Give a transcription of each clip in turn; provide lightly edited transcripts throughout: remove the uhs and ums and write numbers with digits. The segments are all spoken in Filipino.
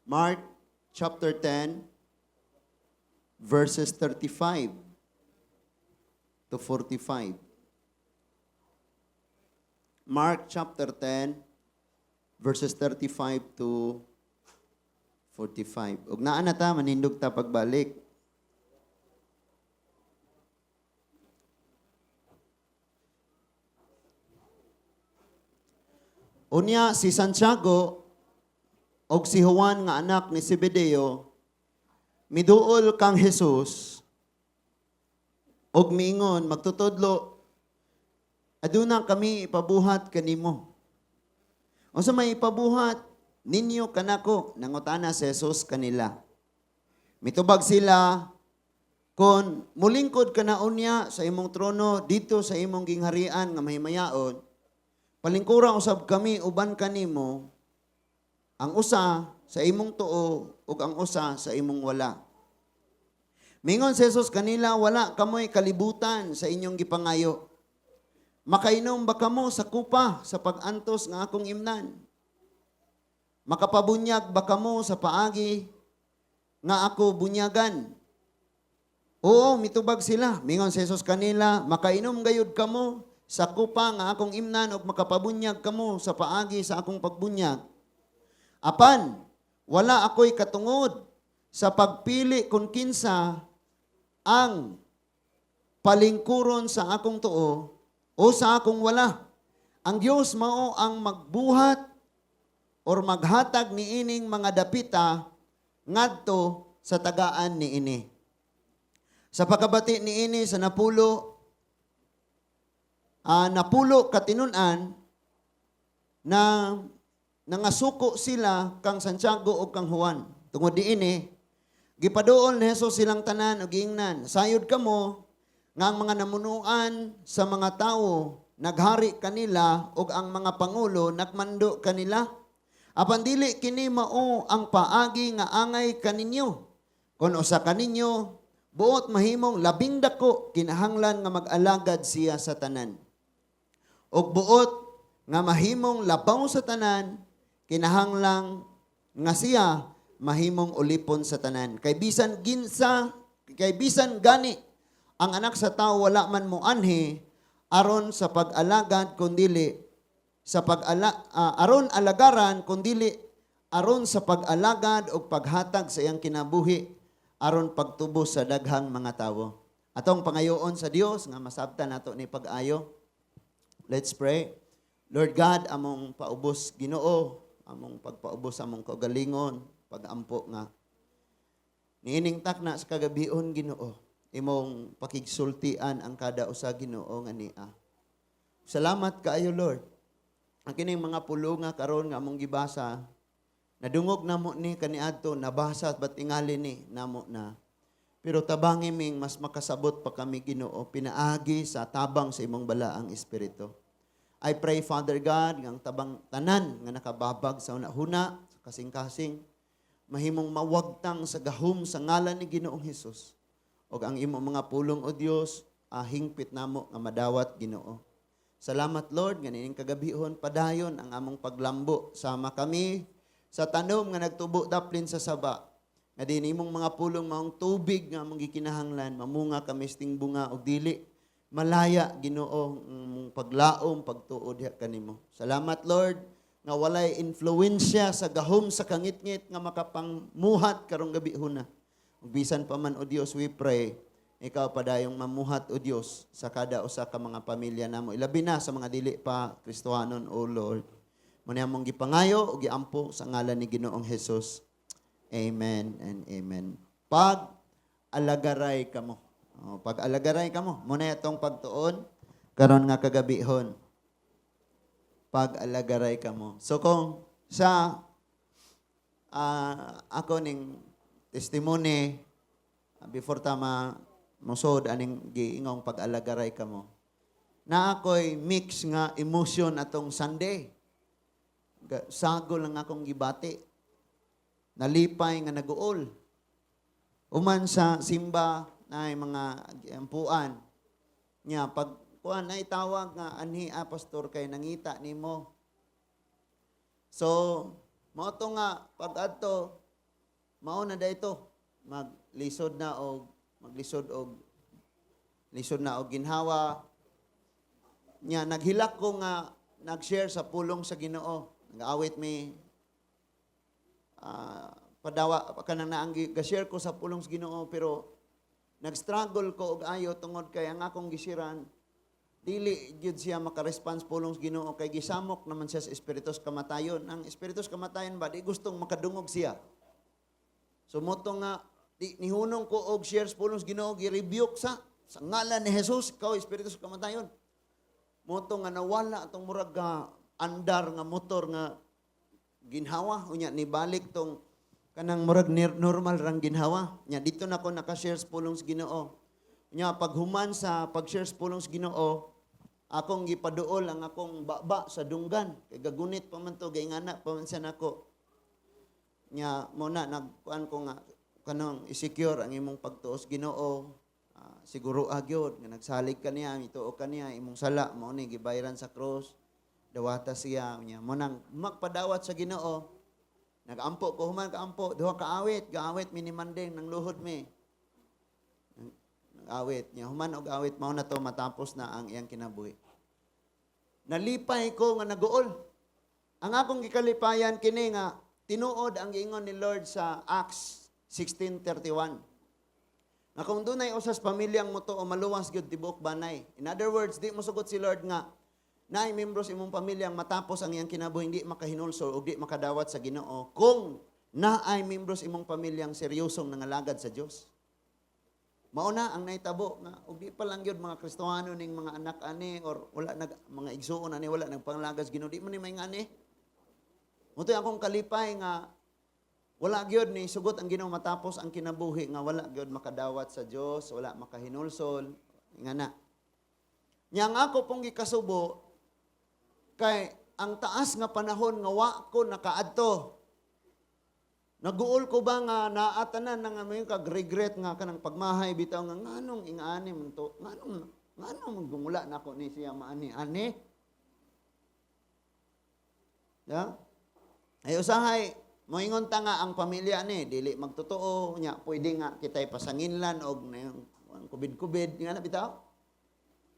Mark chapter 10, verses 35 to 45. Mark chapter 10, verses 35 to 45. Ug naa na ta, manindog ta pagbalik. Unya si Santiago og si Juan nga anak ni Zebedeo miduol kang Jesus og miingon magtutudlo aduna kami ipabuhat kanimo. Unsa may ipabuhat ninyo kanako? Nangutana si Jesus kanila. Mitubag sila kon mulingkod ka na unya sa imong trono dito sa imong gingharian nga mahimayaon. Palingkura usab kami uban kanimo, ang usa sa imong tuo ug ang usa sa imong wala. Mingon si Jesus kanila, wala kamoy kalibutan sa inyong gipangayo. Makainom ba kamo sa kupa sa pag-antos nga akong imnan? Makapabunyag ba kamo sa paagi nga ako bunyagan? Oo, mitubag sila. Mingon si Jesus kanila, makainom gayud kamo sa kupa nga akong imnan ug makapabunyag kamo sa paagi sa akong pagbunyag. Apan, wala ako'y katungod sa pagpili kung kinsa ang palingkuron sa akong tuo o sa akong wala. Ang Diyos mao ang magbuhat or maghatag niining mga dapita ngadto sa tagaan niini. Sa pagkabati niini sa napulo katinunan na nangasuko sila kang Santiago o kang Juan. Tungod diini, gipaduol ni Jesus silang tanan o giingnan. Sayod kamo nga ang mga namunuan sa mga tao naghari kanila o ang mga pangulo nagmando kanila. Apan dili kini mao ang paagi nga angay kaninyo. Kun usa kaninyo buot mahimong labing dako kinahanglan nga mag-alagad siya sa tanan. Og buot nga mahimong labaw sa tanan, kinahanglang nga siya mahimong ulipon sa tanan. Kay bisan gani ang anak sa tao wala man mo anhi aron sa pag-alagad kundili sa aron alagaran kundili aron sa pag-alagad o paghatag sa iyang kinabuhi aron pagtubos sa daghang mga tawo. Atong pangayoon sa Dios nga masabtan nato ni pag-ayo. Let's pray. Lord God, among paubos Ginoo, among pagpaubos among kaugalingon, pag-ampo nga. Niining takna sa kagabion Ginoo, imong pakigsultian ang kada usa Ginoo nga niya. Salamat kaayo Lord. Ang kining mga pulonga karon nga among gibasa, nadungog namo ni kaniadto, nabasa at tingali ni namo na. Pero tabangi ming mas makasabot pa kami Ginoo, pinaagi sa tabang sa imong balaang espiritu. I pray, Father God, ng tabang tanan nga nakababag sa una-huna, sa kasing-kasing, mahimong mawagtang sa gahom sa ngalan ni Ginoong Hesus. O ang imong mga pulong o Dios, hingpit namo nga madawat Ginoo. Salamat Lord, ganining kagabihon, padayon ang among paglambo. Sama kami sa tanom nga nagtubo daplin sa saba. Nga din imong mga pulong maong tubig nga among gikinahanglan, mamunga kami sting bunga o dili. Malaya Ginoo paglaom pagtuod kanimo. Salamat Lord nga walay influensya sa gahom sa kangit-ngit nga makapangmuhat karong gabi huna. Bisan pa man o Dios we pray, ikaw padayong mamuhat o Dios sa kada usa ka mga pamilya namo. Ilabi na sa mga dili pa Kristohanon o Lord. Muna among gipangayo o giampo sa ngalan ni Ginoong Hesus. Amen and amen. Pag-alagaray kamo. Pag-alagaray kamo. Muna itong pagtuon, karon nga kagabihon. Pag-alagaray kamo. So kung sa ako ning testimony, before tama musod aning giingong pag-alagaray kamo, na ako'y mix nga emotion atong Sunday. Sago lang akong gibati. Nalipay nga naguol. Uman sa simba na mga ampuan niya pag kuan ay tawag nga anhi pastor kay nangita nimo. So mo to nga pag adto mao na dayto maglisod na og ginhawa nya. Naghilak ko nga nag-share sa pulong sa Ginoo, nag-awit mi padawa kanang naang ga-share ko sa pulong sa Ginoo, pero nag-struggle ko og ayo tungod kay ang akong gisiran dili gyud siya maka-response pulong sa Ginoo, kay gisamok naman siya sa espiritus kamatayon. Ang espiritus kamatayon ba di gustong makadungog siya. So moto nga nihunong ko og share sa pulong sa Ginoo, gi-rebuke sa ngalan ni Jesus, ikaw espiritus kamatayon. Moto nga nawala atong murag andar nga motor nga ginhawa, unya nibalik tong kanang murag normal rang ginhawa. Nya dito na ko naka-share sa pulong sa Ginoo. Unya paghuman sa pag-share sa pulong sa Ginoo, akong gipaduol ang akong baba sa dunggan. Kay gagunit pa man to, gaingana pa man siya nako. Nya mo na nagkuan ko nga kanang i-secure ang imong pagtuos Ginoo. Siguro agyod nga nagsalig kaniya, mituo kaniya imong sala mo ni gibayran sa cross. Dawata siya nya mo nang magpadawat sa Ginoo. Nagampo ko human kaampo, duha ka awit, gaawit minimanding nang luhod mi. Nag-awit nya human og awit mao na to matapos na ang iyang kinabuhi. Nalipay ko nga naguol. Ang akong gikalipayan kini nga tinuod ang giingon ni Lord sa Acts 16:31. Nga kung dunay usas pamilyang mo to o maluwas gyud tibok banay. In other words, di mo sugot si Lord nga naay membros imong pamilyang matapos ang iyang kinabuhi di makahinulsol o di makadawat sa Ginoo kung naay membros imong pamilyang seryosong nangalagad sa Dios. Mao na ang naitabo nga ug di pa lang gyud mga Kristiyano ning mga anak ani or wala nag mga igsuon ani wala nagpanglagad sa Ginoo di man ni may ngani. Mutoy akong kalipay nga wala gyud ni sugot ang Ginoo matapos ang kinabuhi nga wala gyud makadawat sa Dios, wala makahinulsol, ingana. Nya nga ako pong gikasubo kay ang taas nga panahon nga wa ko nakaadto. Naguol ko ba nga naatanan nga may kag-regret nga kanang pagmahay bitaw nga nganong ingani man to, nganong gumula nako ni siya maani ani. Ya? Ay usahay moingon ta nga ang pamilya ni dili magtotoo nya pwede nga kitay pasanginlan og kubid-kubid nga na bitaw.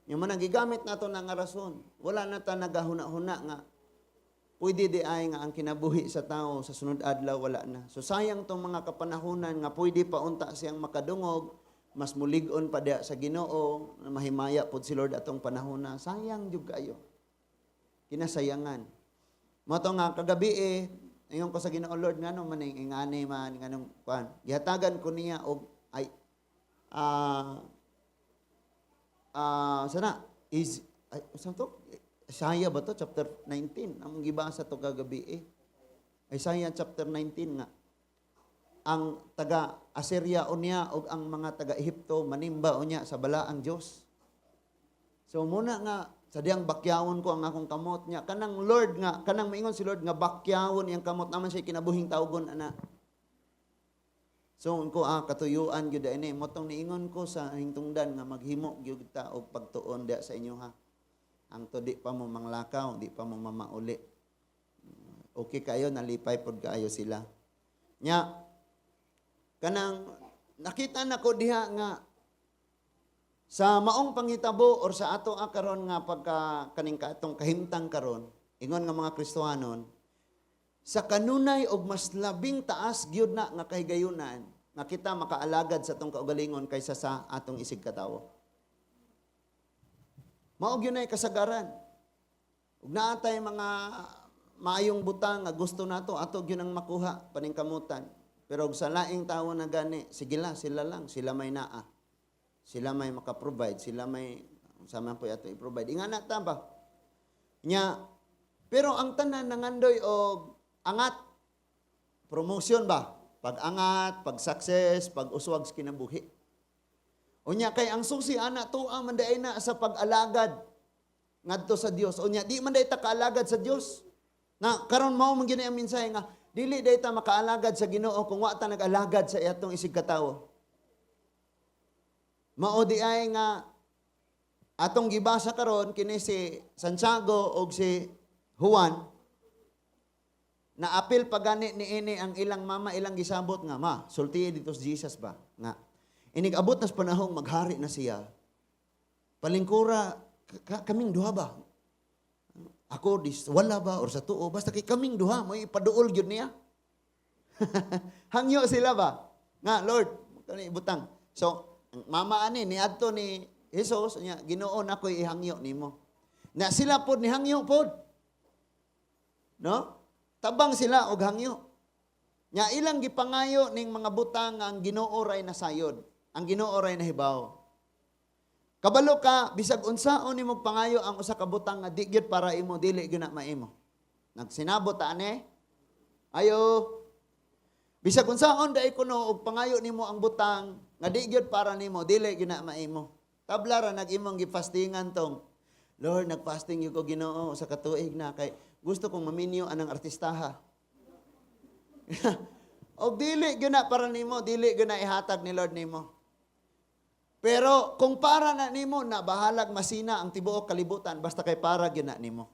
Nya man gigamit nato na nga rason. Wala na ta nagahuna-huna nga pwede di ay nga ang kinabuhi sa tao sa sunod adlaw wala na. So sayang tong mga kapanahunan nga pwede pa unta siyang makadungog, mas mulig-on pa diha sa Ginoo, mahimaya pod si Lord atong panahona. Sayang jud kayo. Kinasayangan. Mo to nga kagabi ayon ko sa Ginoo Lord ngano man ning ingani man nganong kuan. Gihatagan ko niya og ay sana is saan to? Isaiah ba to? Chapter 19. Ang gibasa to kagabi Isaiah chapter 19 nga. Ang taga Assyria unya o ang mga taga Ehipto manimba unya sa balaang Dios. So muna nga sa diyang bakyawon ko ang akong kamot niya. Kanang Lord nga, kanang maingon si Lord nga bakyawon iyang kamot naman siya kinabuhing tawgon ana. So ko katuyuan gyud ini motong niingon ko sa hingtungdan nga maghimo gyud ta og pagtuon diha sa inyo ha. Ang to di pa mo manglakaw, di pa mo mamauli. Okay kayo nalipay pod kaayo sila. Nya kanang nakita nako diha nga sa maong panghitabo or sa ato karon nga pagka kaning katong kahimtang karon, ingon nga mga Kristohanon, sa kanunay og mas labing taas gyud na nga kahigayunan nga kita makaalagad sa atong kaugalingon kaysa sa atong isig katawo. Mao gyud nay kasagaran. Ug naa tay mga maayong butang nga gusto nato ato gyud ang makuha paningkamutan. Pero og sa laing tawo na gani, sige lang, sila may naa. Sila may makaprovide, sila may sama po ato i-provide. Ingana ta ba? Nya, pero ang tanan nangandoy og angat, promotion ba? Pag-angat, pag-success, pag-uswag sa kinabuhi. Unya kay ang susi ana tuwa man day na sa pag-alagad ngadto sa Dios. Unya di man day ta kaalagad sa Dios. Na karon mao man gini ang mensahe nga dili day ta makaalagad sa Ginoo kung wa ta nag-alagad sa atong isig katawo. Mao di ay nga atong gibasa karon kini si Santiago og si Juan naapil pa gani ni ini ang ilang mama, ilang gisabot nga, ma, sulti dito si Jesus ba? Nga, inig-abot na sa panahong maghari na siya, palingkura, kaming duha ba? Ako, wala ba? Or sa tuo, basta kay kaming duha, may ipaduol yun niya. Hangyo sila ba? Nga, Lord, butang. So, mama ani, ni adto ni Jesus, niya, Ginoon ako'y ihangyo nimo. Na sila pod ni hangyo pod. No? Tabang sila og hangyo. Nya ilang gipangayo ning mga butang ang Ginoo ray nasayod. Ang Ginoo ray nahibaw. Kabalo ka bisag unsaon nimo pangayo ang usa ka butang nga di gyud para imo dili gyud na maimo. Nagsinabot ta ani? Ayo. Bisag unsaon dai kuno og pangayo nimo ang butang nga di gyud para nimo dili gyud na maimo. Tabla ra nag-imong gifastingan tong Lord, nagfasting ko Ginoo sa katuig na kay gusto kong maminyo anang artistaha. O dili gyud na para nimo, dili gyud na ihatag ni Lord nimo. Pero kung para na nimo na bahalag masina ang tibuok kalibutan basta kay para gyud na nimo.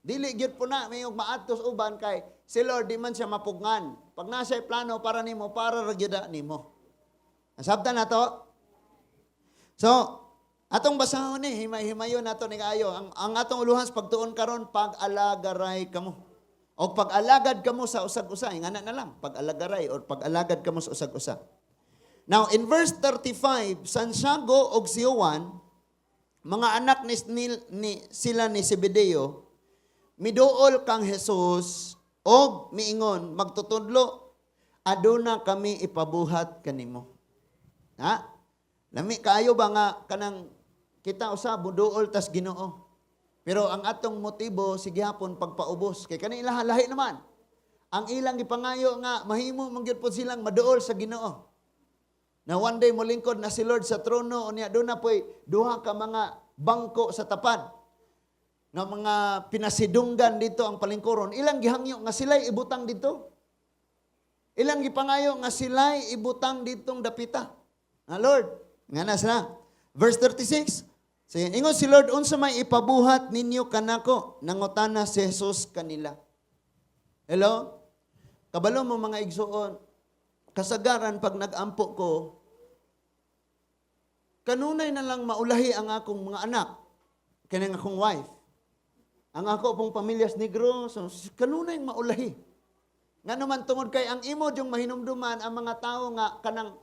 Dili gyud po na may maatos uban kay si Lord di man siya mapugngan. Pag nasa plano para nimo, para ra gyud na nimo. Nasabtan na to? So, atong basahon ni himay-himayon nato ni kaayo ang atong uluhas pagtuon karon pag-alagaray kamo. O pag-alagad kamo sa usag-usa, ingana na lang, pag-alagaray or pag-alagad kamo sa usag-usa. Now, in verse 35, Santiago og si Juan, mga anak ni sila ni Zebedeo, miduol kang Jesus og miingon magtutudlo aduna kami ipabuhat kanimo. Ha? Lami kaayo ba nga kanang kita usab buduol tas Ginoo. Pero ang atong motibo sige hapon pagpaubos kay kani lahi naman. Ang ilang gipangayo nga mahimo man gyud pod silang maduol sa Ginoo. Na one day molingkod na si Lord sa trono unya do na poy duha ka mga bangko sa tapad. Nga mga pinasidunggan dito ang palingkuron. Ilang gihangyo nga sila'y ibutang dito. Ilang gipangayo nga sila'y ibutang ditong dapita. Na Lord, nga na sila. Verse 36, sige, ingon si Lord, unsa may ipabuhat ninyo kanako, nangutana si Jesus kanila. Hello? Kabalo mo mga igsuon, kasagaran pag nag-ampo ko, kanunay na lang maulahi ang akong mga anak, kanang akong wife. Ang ako pong pamilyas negro, so, kanunay maulahi. Nga naman tungod kay ang imo yung mahinumduman ang mga tao nga kanang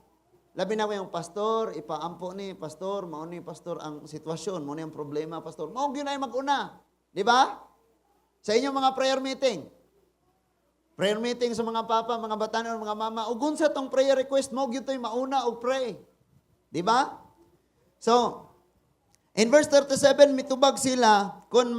labi na yung pastor, ipaampo ni pastor, mao ni pastor ang sitwasyon, mao ni ang problema pastor. Mao gyud ay mag-una, di ba? Sa inyong mga prayer meeting. Prayer meeting sa mga papa, mga batanon, mga mama, ug unsa tong prayer request mo gyud toy mauna og pray. Di ba? So, in verse 37 mitubag sila kun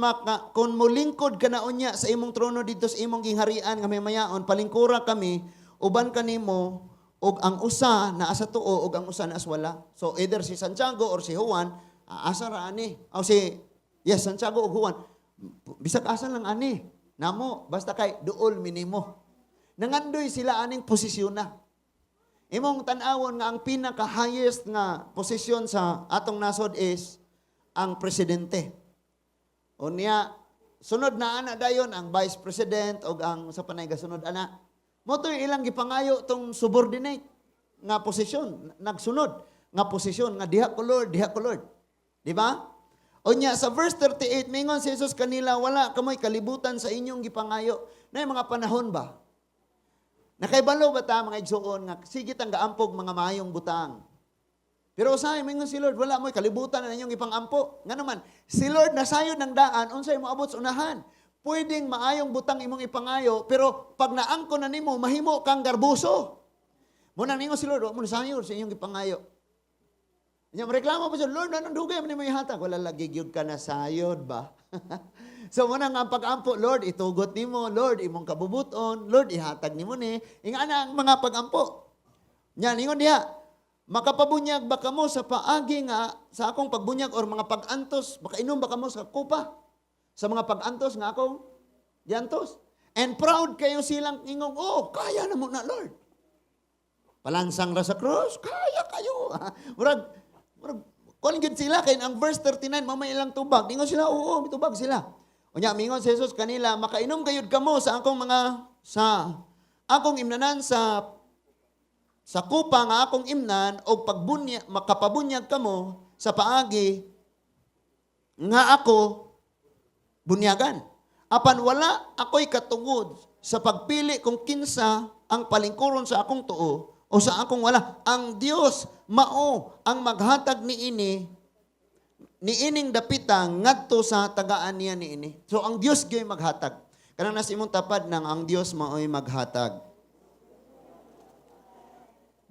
mulingkod ka na unya sa imong trono dito sa imong gingharian nga may mayaon palingkura kami uban kanimo og ang usa na asa tuo og ang usa na aswala. So either si Santiago or si Juan asa ra ani. O Santiago og Juan bisag asa lang ani. Namo basta kay duol minimo. Nangandoy sila aning posisyon na. Imong tan-awon nga ang pinaka-highest nga posisyon sa atong nasod is ang presidente. O niya, sunod na ana dayon ang vice president o ang sa panay gasunod ana. Moto ilang gipangayo tong subordinate nga posisyon, nagsunod nga posisyon nga diha ko Lord, diha ko Lord. Di ba? O niya, sa verse 38, mingon si Jesus kanila, wala kamoy kalibutan sa inyong gipangayo. Na mga panahon ba? Nakaibalo ba ta mga igsuon nga sigit ang gaampog mga mayong butang. Pero usahay, mingon si Lord, wala mo'y kalibutan na inyong ipangampo. Nga naman, si Lord nasayod ng daan, unsay mo abot sa unahan. Pwedeng maayong butang imong ipangayo, pero pag naangko na nimo, mahimo kang garbuso. Muna ningon si Lord, wala mo nasayod sa inyong ipangayo. Inyong reklamo pa siya, Lord, anong dugay mo nimo ihatag? Wala lagi gyud ka nasayod ba? So muna nga pag-ampo, Lord, itugot nimo, Lord, imong kabubuton, Lord, ihatag nimo ni. Ingana ang mga pag-ampo. Yan, ingon diha, makapabunyag ba kamo sa paagi nga sa akong pagbunyag or mga pag-antos, baka inom ba kamo sa kupa? Sa mga pag-antos nga akong diantos. And proud kayo silang ingong, oh, kaya na mo na, Lord. Palansang ra sa cross, kaya kayo. Murag, kung gid sila, kaya ang verse 39, mamay ilang tubag. Ingon sila, oo, mitubag sila. O niya, mingon si Jesus kanila, makainom kayod kamo sa akong mga sa akong imnanan sa kupa nga akong imnan o makapabunyag kamo sa paagi nga ako bunyagan. Apan wala ako'y katungod sa pagpili kung kinsa ang palingkuron sa akong tuo o sa akong wala. Ang Dios mao ang maghatag niining dapitang ngadto sa tagaan niya niini. So ang Dios gyud maghatag. Kanang nasimong tapad nang ang Dios mao'y maghatag.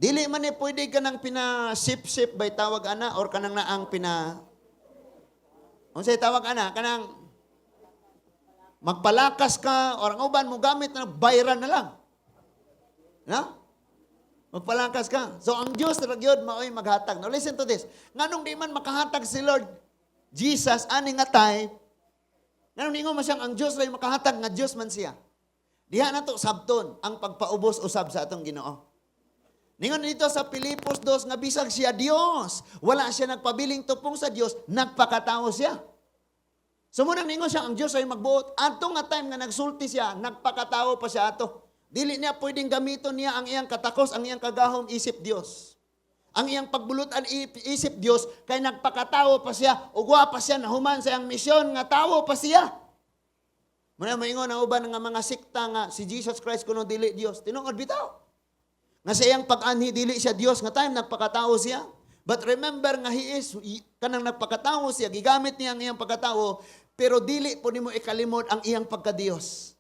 Dili man ni pwede ka nang pina-sip-sip by tawag ana or kanang naang unsay tawag ana kanang magpalakas ka or ang uban mo gamit na bayran na lang. Na? Magpalakas ka. So ang Dios ra gyud mao'y maghatag. Now listen to this. Nganong di man makahatag si Lord Jesus ani nga time? Nganong ningon man siyang ang Dios ray makahatag nga Dios man siya? Diha na to sabton ang pagpaubos usab sa atong Ginoo. Ningon dito sa Pilipos 2 nga bisag siya Dios, wala siya nagpabiling tupong sa Dios, nagpakatao siya. So muna ningon siya ang Dios ay magbuot. Ato nga time nga nagsulti siya, nagpakatao pa siya ato. Dili niya pwedeng gamiton niya ang iyang katakos, ang iyang kagahom isip Dios. Ang iyang pagbulutan isip Dios kay nagpakatao pa siya, ugwa pa siya nahuman sa iyang misyon nga tawo pa siya. Muna maingon ang uban nga mga sikta nga si Jesus Christ kuno dili Dios. Tinuod bitaw. Nga sa iyang pag-anhi, dili siya Dios nga time, nagpakatao siya. But remember nga he is, kanang nagpakatao siya, gigamit niya ang iyang pagkatao, pero dili po nimo ikalimod ang iyang pagka-Dios.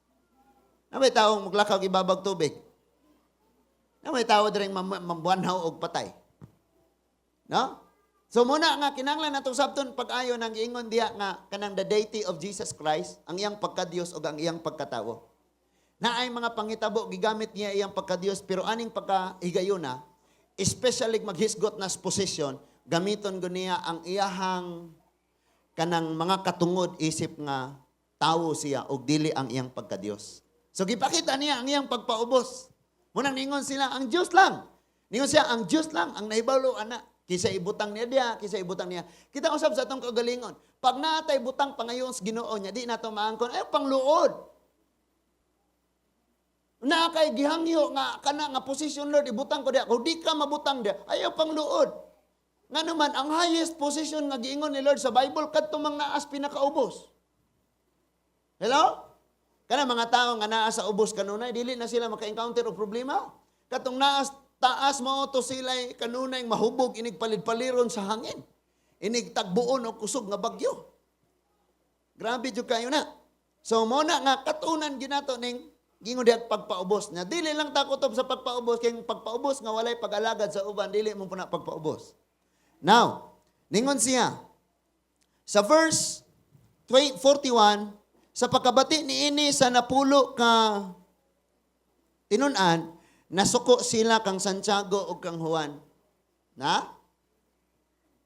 Na may taong maglakaw ibabag tubig. Na may tao rin mambuanhaw og patay. No? So muna nga, kinanglan na itong sabton pag-ayo ng ingon diya nga kanang the deity of Jesus Christ, ang iyang pagka-Dios o ang iyang pagkatao. Na ay mga pangitabo, gigamit niya iyang pagka-Dios, pero aning pagka-higayuna, especially maghisgot na position, gamiton ko niya ang iyahang kanang mga katungod isip nga tawo siya o dili ang iyang pagka-Dios. So gipakita niya ang iyang pagpaubos. Munang ningon sila, ang Diyos lang. Ningon siya, ang Diyos lang, ang naibalo, anak. Kisa ibutang niya diya, kisa ibutang niya. Kita usab sa atong kagalingon. Pag natay butang pangayon sa Ginoo niya, di na ito maangkon, ay pangluod. Na kay gihangyo nga kana nga position Lord ibutang ko diya kung di ka mabutang diya ayaw pang luod nga naman ang highest position nga giingon ni Lord sa Bible kadto mang naas pinakaubos. Hello? Kana mga tao nga naa sa ubos kanunay dili na sila maka-encounter og problema. Katong naas taas mao to sila kanunay mahubog inig palid-paliron sa hangin. Inig tagbuon og kusog nga bagyo. Grabe jud kayo na. So mo na nga katunan ginato ning gingon diha pagpaubos na dili lang takotob sa pagpaubos kay pagpaubos nga walay pag-alagad sa uban dili mo puna pagpaubos. Now, ningon siya sa verse 41 sa pagkabati niini sa napulo ka tinun-an nasuko sila kang Santiago ug kang Juan. Na?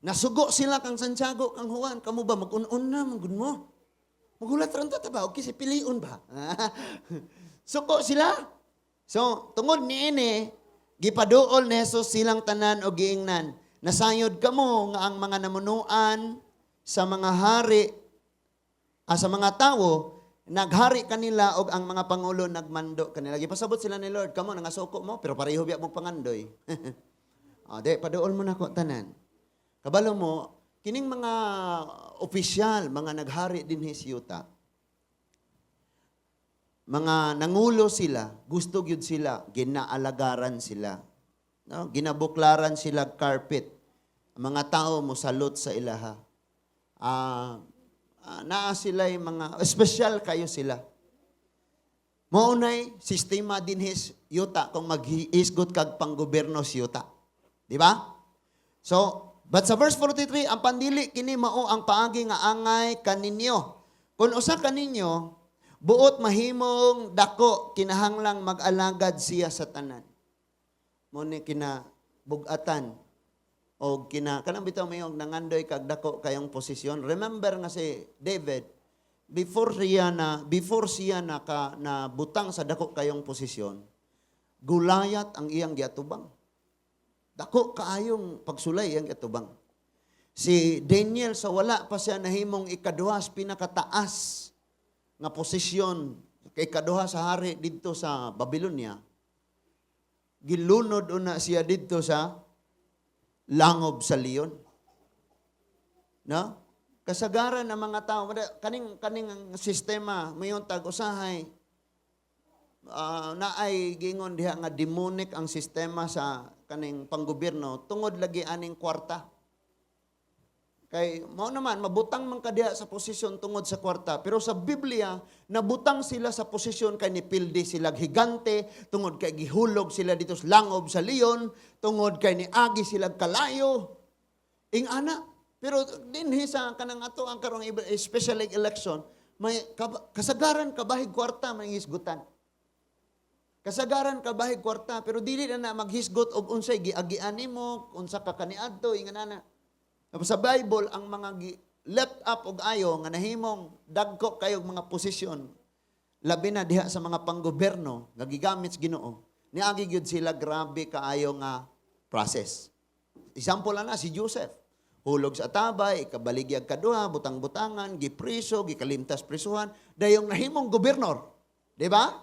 Nasugo sila kang Santiago kang Juan. Kamo ba mag-un-un na magud mo? Magulat ron ta ba? Okay, si piliun ba? Suko sila. So, tungod niini, gipaduol ni Jesus silang tanan o giingnan. Nasayod kamo nga ang mga namunuan sa mga hari, sa mga tawo, naghari kanila og ang mga pangulo nagmando kanila. Gipasabot sila ni Lord, kamo nangasuko mo, pero pareho biya mong pangandoy. Di, paduol mo na ko tanan. Kabalo mo, kining mga opisyal, mga naghari din hisyuta, mga nangulo sila, gusto gyud sila, ginaalagaran sila. No? Ginabuklaran sila carpet. Mga tao mo salot sa ilaha. Naa sila mga, special kayo sila. Maunay, sistema din his yuta kung mag-isgot kag panggoberno si yuta. Di ba? So, but sa verse 43, ang pandili kini mao ang paagi nga angay kaninyo. Kung usa kaninyo, buot mahimong dako kinahanglang mag-alagad siya sa tanan. Mo ni kinabugatan o kanang bitaw mayong nangandoy kag dako kayong posisyon. Remember nga si David before siya na butang sa dako kayong posisyon, Gulayat ang iyang giatubang. Dako kaayong pagsulay ang giatubang. Si Daniel sa wala pa siya nahimong ikaduhas pinakataas nga posisyon kay kaduha sa hari didto sa Babylonia, gilunod una siya didto sa langob sa leon. No? Kasagaran ng mga tao, kaning ang sistema, mayon tag usahay, na ay gingon diha nga demonic ang sistema sa kaning panggobyerno tungod lagi aning kwarta. Kay mao naman mabutang man kadiha sa posisyon tungod sa kwarta, pero sa Biblia nabutang sila sa posisyon kay nipildi sila higante, tungod kay gihulog sila dito sa langob sa leon, tungod kay niagi sila kalayo. Ing ana, pero dinhi sa kanang ato ang karong special election, may kasagaran kabahig kwarta may hisgutan. Kasagaran kabahig kwarta, pero dili na maghisgot og unsay giagian nimo, unsa ka kaniadto inganana. Sa Bible ang mga left up og ayo nga nahimong dagko kayog mga posisyon, labi na diha sa mga panggobyerno nga gigamit sa Ginoo, niagi gyud sila grabe kaayo nga process. Example na si Joseph. Hulog sa tabay, ikabaligyag kaduha, butang-butangan, gipriso, gikalimtas prisuhan, dayong nahimong gobernador. Di ba?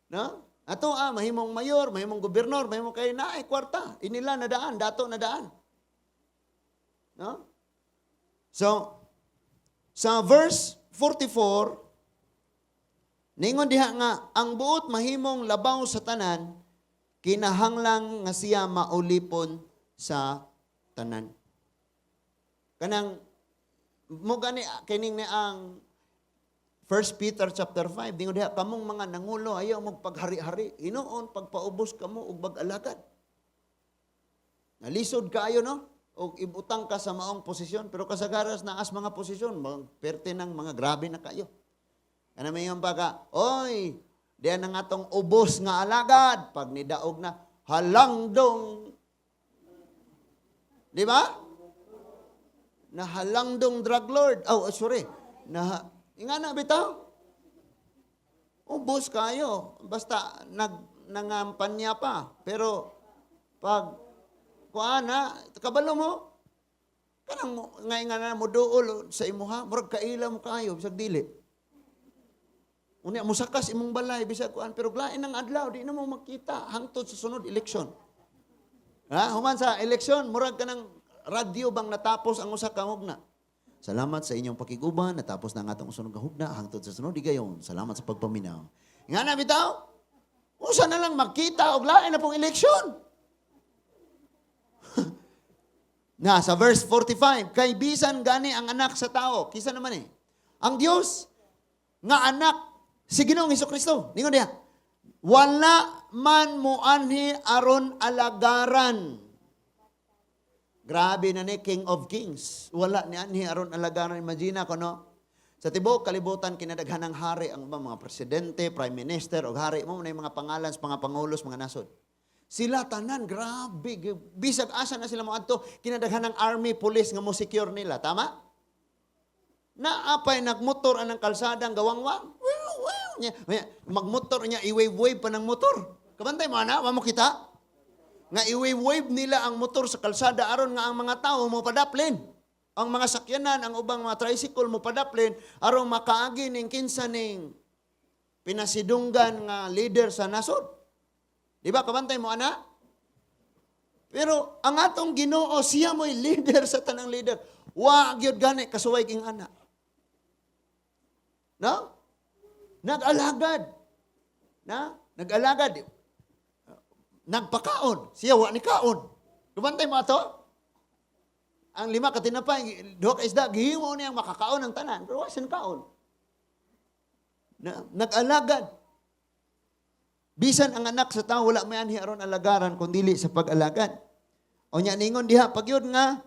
No? Ato mahimong mayor, mahimong gobernador, mahimong kay naay kwarta. Inila na daan, dato na daan. No? So, sa verse 44, ningon diha nga, ang buot mahimong labaw sa tanan, kinahanglang nga siya maulipon sa tanan. Kanang mo gani kining ni ang 1 Peter chapter 5 dingon diha kamong mga nangulo ayaw mo paghari-hari hinuon pagpaubos kamo og bag-alagad. Nalisod kaayo no og ibutang ka sa maong posisyon pero kasagaras naas mga posisyon perte ng mga grabe na kayo. Kana may yung baga, oy, diyan ang atong ubos nga alagad pag nidaog na halangdong. Di ba? Nahalangdong drug lord. Oh, sorry. Ingana bitaw. Ubos kayo. Basta nangampanya pa. Pero pag kuana, kabalo mo, kanang nga mo duol sa imuha, murag kaila mo kayo, bisag dili. Unya mo sakas imong balay, bisag kuan, pero glain ng adlaw, di na mo makita hangtod sa sunod eleksyon. Human sa eleksyon, murag ka ng radyo bang natapos ang usa ka hugna. Salamat sa inyong pakiguban, natapos na ang atong sunod ka hugna, hangtod sa sunod di gayon. Salamat sa pagpaminaw. Nga na bitaw, usa na lang makita og lain na pong eleksyon. Na sa verse 45, kay bisan gani ang anak sa tao, kisa naman ang Dios nga anak si Ginoong Hesukristo. Ningon diha, wala man muanhi aron alagaran. Grabe na ni King of Kings. Wala ni anhi aron alagaran. Imagine ko no. Sa tibuok kalibutan kinadaghanang hari ang mga presidente, prime minister o hari mo na yung mga pangalan sa mga pangulos, mga nasod. Sila tanan grabe, bisag asa na sila mo adto kinadaghanang army, police nga mo secure nila, tama? Naapay nagmotor anang kalsada ang gawangwang. Magmotor niya i-wave pa ng motor. Kabantay mo ana, mo kita? Nga i-wave nila ang motor sa kalsada aron nga ang mga tao mo padaplin. Ang mga sakyanan, ang ubang mga tricycle mo padaplin aron makaagi ning kinsa ning pinasidunggan nga leader sa nasod. Di ba kabantay mo ana? Pero ang atong Ginoo siya mo'y leader sa tanang leader. Wa gyud gani kasuway king ana. No? Nag-alagad. Nag-alagad. Nagpakaon. Siya wa ni kaon. Kabantay mo ato? Ang 5 ka tinapay, 2 ka isda, gihimo niyang makakaon ng tanan. Pero wa siya kaon. Nag-alagad. Bisan ang anak sa tao, wala may anhi aron alagaran, kundili sa pag-alagad. O niya ningon diha, pagyod nga,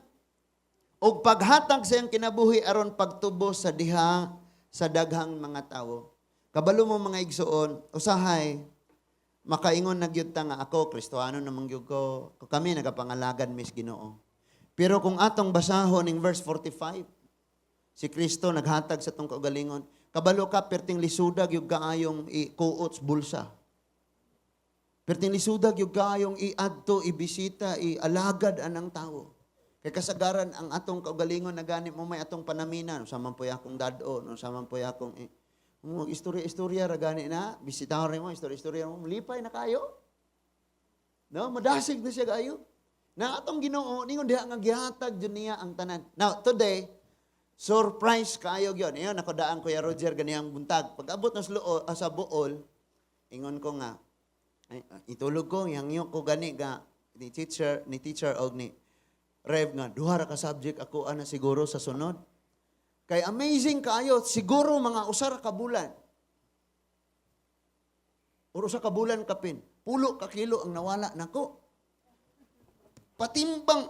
og paghatag sa iyang kinabuhi aron pagtubo sa diha sa daghang mga tao. Kabalo mo mga igsuon, usahay, makaingon na gyud ta nga ako, Kristohano naman gyud ko, kami nagapangalagad mis Ginoo. Pero kung atong basahon ning verse 45, si Kristo naghatag sa tong kaugalingon, kabalo ka perting lisudag yung kaayong ikuot bulsa. Perting lisudag yung kaayong iadto, ibisita, ialagad anang tao. Kay kasagaran ang atong kaugalingon na gani mo may atong panaminan, sa man po akong dado, sa man po akong Istorya-istorya ra gani na, bisitahon mo, istorya-istorya mo, lipay na kayo. No, madasig na siya kayo. Na atong Ginoo ningon diha nga gihatag jud niya ang tanan. Now, today, surprise kayo gyud. Ayon ako daan Kuya Roger ganiyang buntag. Pag-abot na sa Bool, ingon ko nga itulog ko yang ko gani ga ni teacher og ni Rev nga duha ra ka subject ako ana siguro sa sunod. Kay amazing kaayo, siguro mga usara ka bulan. Or usa ka bulan kapin. Pulo ka kilo ang nawala nako. Patimbang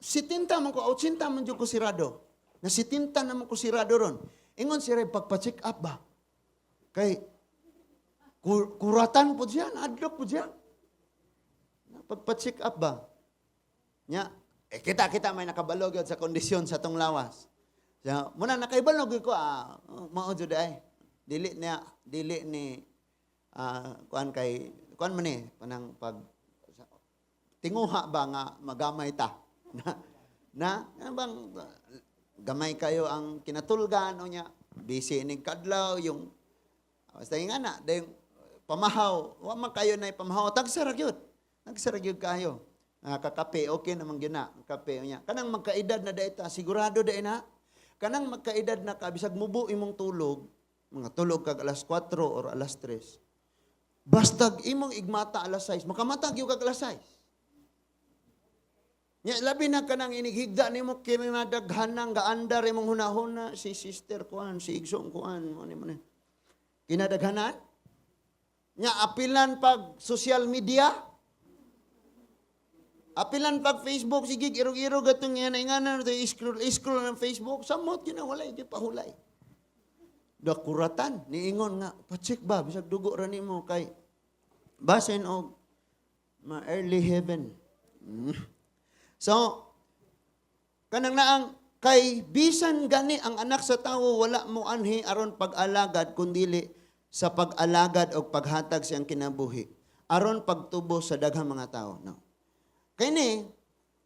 70 man ko, 80 man jud ko sirado. Na 70 naman ko sirado ron. Ingon si Rev pagpa-check up ba? Kay kuratan po diyan, adlok po diyan. Pagpa-check up ba? Nya, kita may nakabalog yun sa kondisyon sa tong lawas. So, muna nakaibalog ko, mao jud ay. Dili ni kuan man ni kanang pag tinguha ba nga magamay ta. na bang gamay kayo ang kinatulgan o nya busy ning kadlaw yung basta nga na dayong pamahaw wa man kayo na pamahaw tagsara gyud kayo kakape okay naman gyud na kape nya kanang magkaedad na dayta sigurado day na kanang magkaedad na ka bisag mubo imong tulog mga tulog kag alas 4 or alas 3 bastag imong igmata alas 6 makamatag gyud kag alas 6 nya labi na kanang inighigda nimo kinadaghanang gaandar imong hunahuna si sister kuan si igsong kuan mo ni kinadaghanan nya apilan pag social media apilan pag Facebook sige irog-irog atong ingana to scroll ng Facebook samot kinawalay di pahulay dakuratan niingon nga pa-check ba bisag dugo ra nimo kay basin og ma early heaven. So, kanang naang kay bisan gani ang anak sa tawo wala mo anhi aron pag-alagad kundili sa pag-alagad o paghatag siyang kinabuhi aron pagtubo sa daghang mga tao. No. Kay ni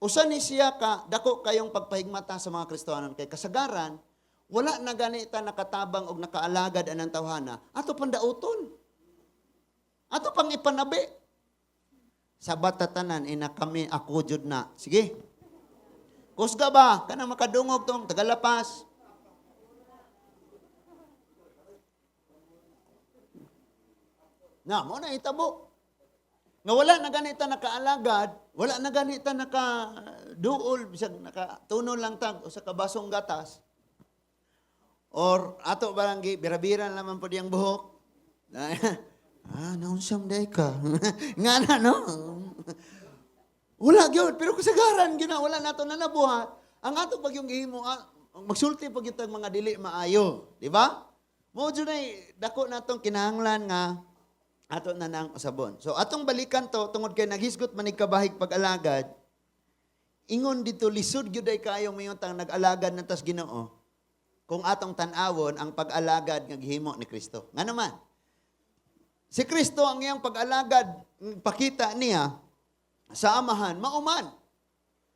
usa ni siya ka dako kayong pagpahigmata sa mga Kristiyanon kay kasagaran wala na gani ta nakatabang og nakaalagad anang tawhana ato pandauton. Ato pang ipanabi. Sa batatanan, ina kami, ako jud na. Sige. Kusga ba? Kanang makadungog tong Tagalapas. Na, mo na itabo. Nga wala na ganita nakaalagad, wala na ganita nakaduol, bisag nakatuno lang tag, o sa kabasong gatas. Or ato barangay, birabiran naman po diyang buhok. Naunsam day ka. Nga na, no? Wala, gyud. Pero kasagaran, wala nato na nabuhat. Ang ato pag yung gihimo, magsulti pag yung mga dili maayo. Di ba? Mo dyan ay, dako natong kinahanglan nga, ato na nang usabon. So, atong balikan to, tungod kay naghisgot manig kabahig pag-alagad, ingon dito, lisod gyud ay kayo mayuntang nag-alagad na tas Ginoo, kung atong tanawon ang pag-alagad nga gihimo ni Kristo. Nga naman, si Kristo ang iyang pag-alagad, pakita niya sa amahan, mauman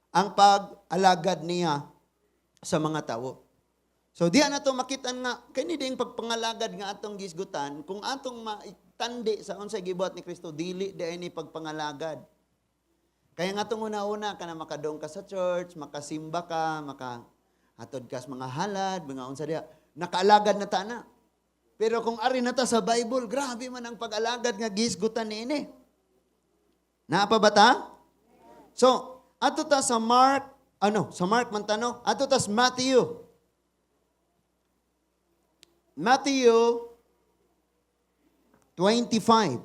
ang pag-alagad niya sa mga tao. So diyan na ito makita nga, kani ding pagpangalagad nga atong gisgutan, kung atong maitandi sa unsay gibuhat ni Kristo, dili di ni pagpangalagad. Kaya nga itong una-una ka na makadong ka sa church, makasimba ka, makahatod ka sa mga halad, mga unsa diya, nakaalagad na ta na. Pero kung ari na ta sa Bible, grabe man ang pag-alagad nga gisgutan niini. Naapa ba ta? So, ato ta sa Mark man tano, ato ta sa Matthew. Matthew 25.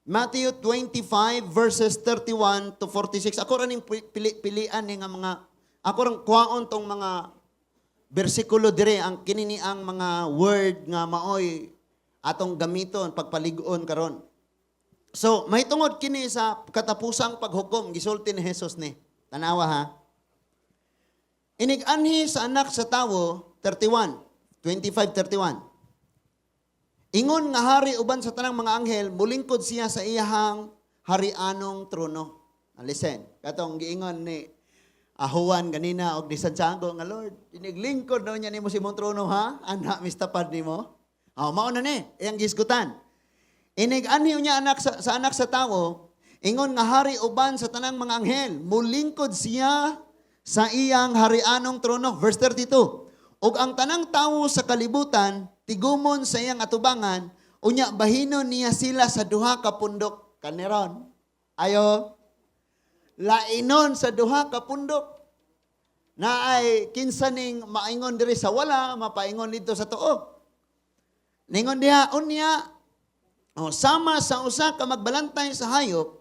Matthew 25 verses 31 to 46. Ako rin pilian ni nga mga, ako rin kuhaon tong mga bersikulo dire ang kinini ang mga word nga maoy atong gamiton pagpaligon karon. So, may tungod kini sa katapusang paghukom gisulti ni Jesus ni. Tanawa ha. Inig-anhi sa anak sa tawo 25:31. Ingon nga hari uban sa tanang mga anghel mulingkod siya sa iyahang harianong trono. Listen, katong giingon ni ahuan ganina og di Santiago nga Lord, iniglingkod daw niya nimo si mong trono ha? Ana mistapad nimo. Mao na ni, iyang gisgutan. Inig-anhiw niya anak sa anak sa tao, ingon nga hari uban sa tanang mga anghel, mulingkod siya sa iyang harianong trono. Verse 32. Og ang tanang tawo sa kalibutan, tigumon sa iyang atubangan, unya bahinon niya sila sa duha ka pundok. Kaneron. Ayo. Lainon sa duha ka pundok. Na ay kinsaning maingon diri sa wala, mapaingon dito sa tuo. Ningon diha, unya, sama sa usa ka magbalantay sa hayop,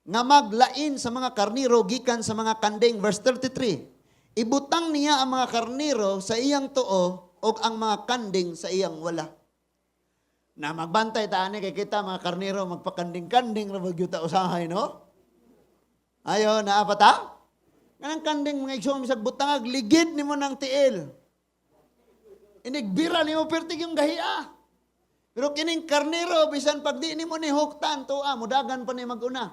nga maglain sa mga karniro gikan sa mga kanding. Verse 33. Ibutang niya ang mga karniro sa iyang tuo o ang mga kanding sa iyang wala. Na magbantay taani kay kita mga karniro magpakanding-kanding ra magyuta usahay no? Ayo naa pa ta? Kanang kanding mga igsoon bisag butangag ligid nimo ng tiil. Inigbira nimo pertig yung gahiya. Pero kining karniro bisan pag di nimo ni huktan tuwa mudagan pa ni maguna.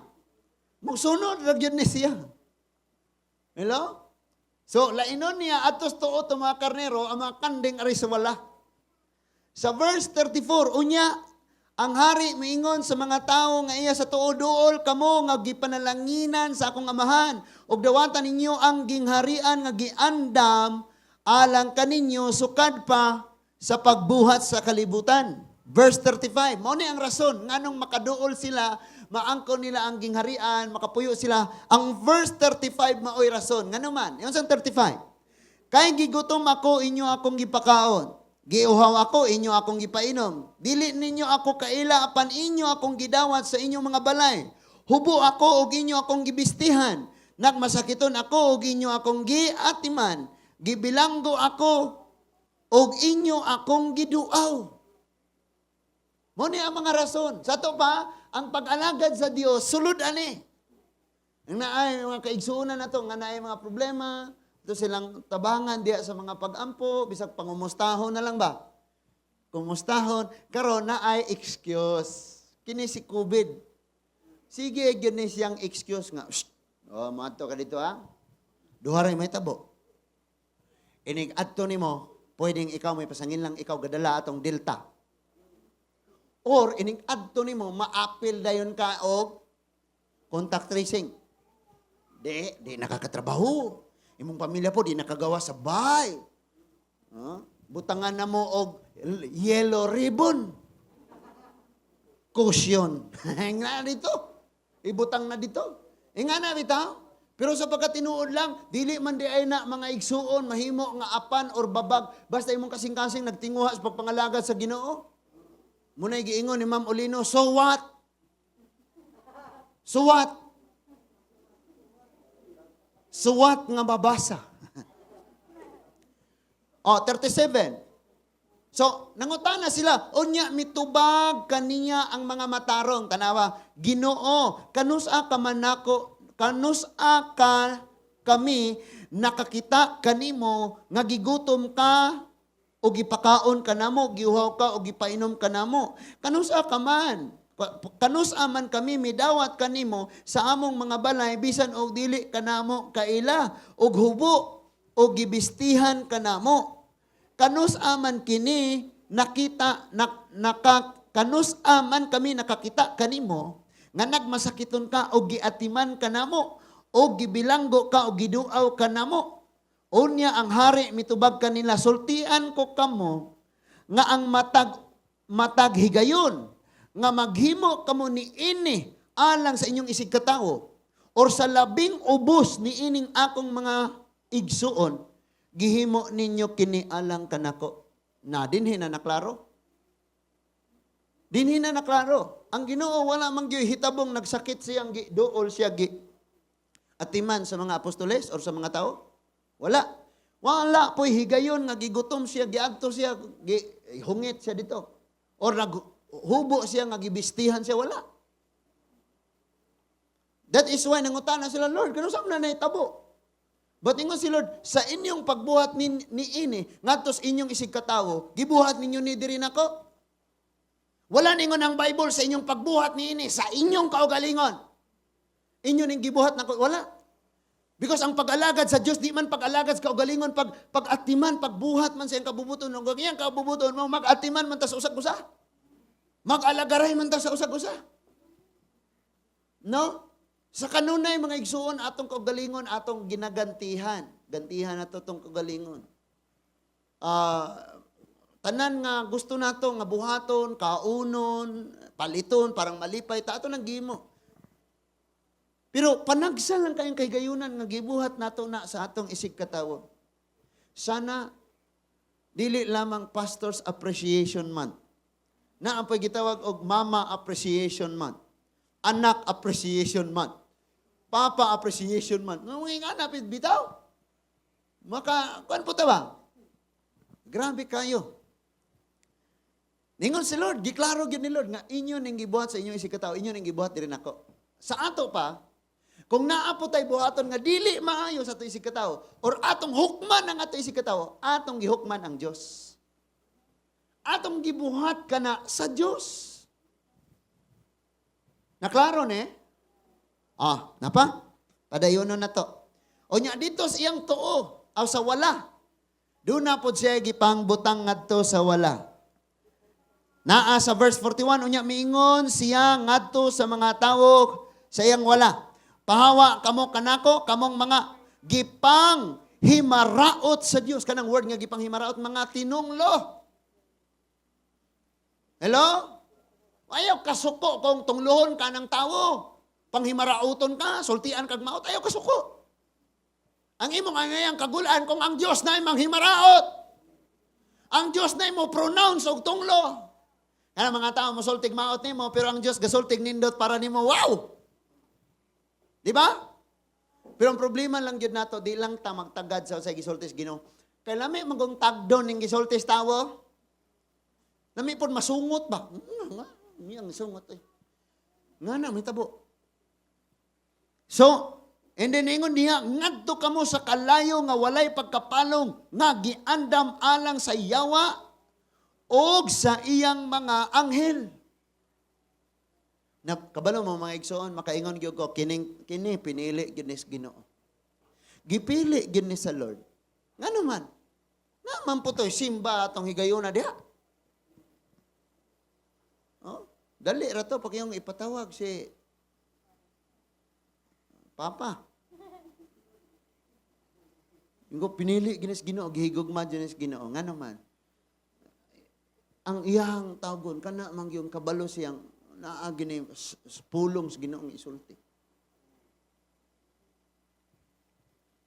Magsunod ra gyud ni siya. Hello? So lainon niya atos tuo to mga karnero ang mga kanding ari sa wala. Sa verse 34 unya ang hari miingon sa mga tawo nga iya sa tuo duol kamo nga gipanalanginan sa akong amahan ug dawatan ninyo ang gingharian nga giandam alang kaninyo sukad pa sa pagbuhat sa kalibutan. Verse 35, mao ni ang rason nganong makaduol sila, maangkon nila ang gingharian, makapuyo sila. Ang verse 35 maoy rason. Ngano man? Yung sa 35. Kay gigutom ako, inyo akong gipakaon. Giuhaw ako, inyo akong gipainom. Dili ninyo ako kaila, apan inyo akong gidawat sa inyong mga balay. Hubo ako, og inyo akong gibistihan. Nagmasakiton ako, og inyo akong giatiman. Gibilanggo ako, og inyo akong giduaw. Mo ni ang mga rason. Sa to pa, ang pag-alagad sa Dios sulod ani. Ang naay mga kaigsuonan nato nga naay mga problema, ito silang tabangan diya sa mga pag-ampo, bisag pangumustahon na lang ba? Kumustahon karon naay excuse. Kini si COVID. Sige gyud ni siyang excuse nga. Maadto ka dito ha. Duha ray may tabo. Inig adto nimo, pwedeng ikaw may pasangin lang ikaw gadala atong Delta. Or, ining adto nimo maapil dayon ka og contact tracing. Di nakakatrabaho. Imong pamilya po, di nakagawa sa bahay. Butangan na mo og yellow ribbon. Cushion. Nga dito. Ibutang na dito. Nga na bitaw. Pero sa pagkatinuod lang, dili man di ay na mga igsuon, mahimo nga apan or babag, basta imong kasing-kasing nagtinguha sa pagpangalagad sa Ginoo. Muna'y giingon ni Ma'am Olino, so what? So what? So what nga babasa? 37. So, nangutana sila, unya mitubag kaniya ang mga matarong. Tanawa, Ginoo, kanusa ka manako, kanusa ka kami nakakita kanimo nga gigutom ka o gipakaon ka namo, giuhaw ka o gipainom ka namo. Kanusa ka man? Kanusa man kami midawat kanimo sa among mga balay bisan og dili kanamo kaila og hubo og gibistihan kanamo. Kanusa man kini nakita kanusa man kami nakakita kanimo nga nagmasakiton ka og giatiman kanamo og gibilanggo ka og giduaw kanamo. Unya ang hari mitubag kanila, sultian ko kamo nga ang matag higayon nga maghimo kamo ni ini alang sa inyong isig katawo or sa labing ubos ni ining akong mga igsuon gihimo ninyo kini alang kanako. Na dinhi na naklaro. Dinhi na naklaro. Ang Ginoo wala man gyud hitabong nagsakit siyang duol siya atiman sa mga apostoles or sa mga tao. Wala. Wala po'y higayon nga gigutom siya, giadto siya, hungit siya dito. Or naghubo siya, nga gibistihan siya, wala. That is why nangutana sila, Lord, kano saan na naitabo? But ingon si Lord, sa inyong pagbuhat ni ini, ngatos inyong isig katawo, gibuhat ninyo ni diri nako. Wala ningon ang Bible sa inyong pagbuhat ni ini, sa inyong kaugalingon. Inyo ning gibuhat nako, wala. Because ang pag-alagad sa Diyos, di man pag-alagad sa kaugalingon, pag-atiman, pagbuhat man sa iyang kabubuton, nung ganyan kabubuton mo, mag-atiman man ta sa usag-usa. Mag-alagaray man ta sa usag-usa. No? Sa kanunay mga igsuon, atong kaugalingon, atong ginagantihan. Gantihan na itong kaugalingon. Tanan nga gusto nato nga buhaton, kaunon, paliton, parang malipay, ato nang gimo. Pero panagsa lang kayong kahigayunan nga gibuhat nato na sa atong isig katawo. Sana dili lamang Pastor's Appreciation Month. Na ang pagitawag og Mama Appreciation Month, Anak Appreciation Month, Papa Appreciation Month. Mga hanapit bitaw. Kuan po ta ba? Grabe kayo. Ningon si Lord, giklaro gyud ni Lord nga inyo ning gibuhat sa inyong isig katawo, inyo ning gibuhat diri nako. Sa ato pa, kung naapo tay buhaton nga dili maayo sa ato isig katawo or atong hukman ang ato isig katawo, atong gihukman ang Dios. Atong gibuhat kana sa Dios. Naklaro ni? Napa? Padayonon na to. O nya dito sa iyang tuo, aw sa wala. Doon na po siya gipangbutang ngadto sa wala. Naa sa verse 41, unya miingon siya ngadto sa mga tawo sa iyang wala. Pahawa kamo kanako, kamong mga gipang himaraot sa Dios. Kanang word nga gipang himaraot, mga tinunglo. Hello? Ayaw kasuko kung tunglohon ka ng tawo. Panghimarauton ka, sultian kag maot, ayaw kasuko. Ang imong angayang kagulaan kung ang Dios na imong himaraot. Ang Dios na mo pronounce og tunglo. Kaya mga tao mosultig maot nimo, pero ang Dios gasultig nindot para nimo, wow! Di ba? Pero ang problema lang yun nato, di lang ta magtagad sa gisultis Ginoo. Kaya lami magong tagdon ning gisultis tawo. Lami pod masungot ba? Nga sungot eh. Nga na, may tabo. So, and then ingon diha, ngadto kamo sa kalayo nga walay pagkapalong nga giandam alang sa yawa og sa iyang mga anghel. Na kabalo mo mga igsoon, makaingon gyud ko kini pinili gyud ni Ginoo. Gipili gyud ni sa Lord. Ngano man? Naman po to'y simba atong higayuna diha. Dali ra to pag yung ipatawag si Papa. Yung pinili ginis Ginoo, gihigugma ginis Ginoo. Ngano man? Ang iyang tawgon kana mang yung kabalo siyang naagi ni pulong sa Ginoong isulti.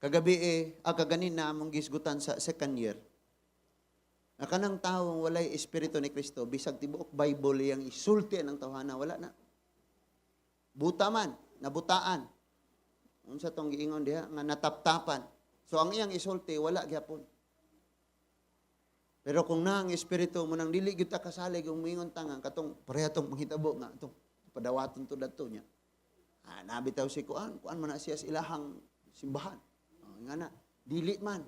Kagabi kaganina among gisgutan sa second year. Na kanang taong walay espiritu ni Kristo, bisag tibuok Bible yang isulti ng tawhana, wala na. Buta man, nabutaan. Unsa tong giingon diha nga nataptapan. So ang iyang isulti wala gyapon. Pero kung na ang espiritu mo nang dili gyud ta kasalig ug moingon ta nga katong parehong manghitabo nga atong padawaton to dadto nya. Nabitaw si kuan man na siya sa ilahang simbahan. Nga na dili man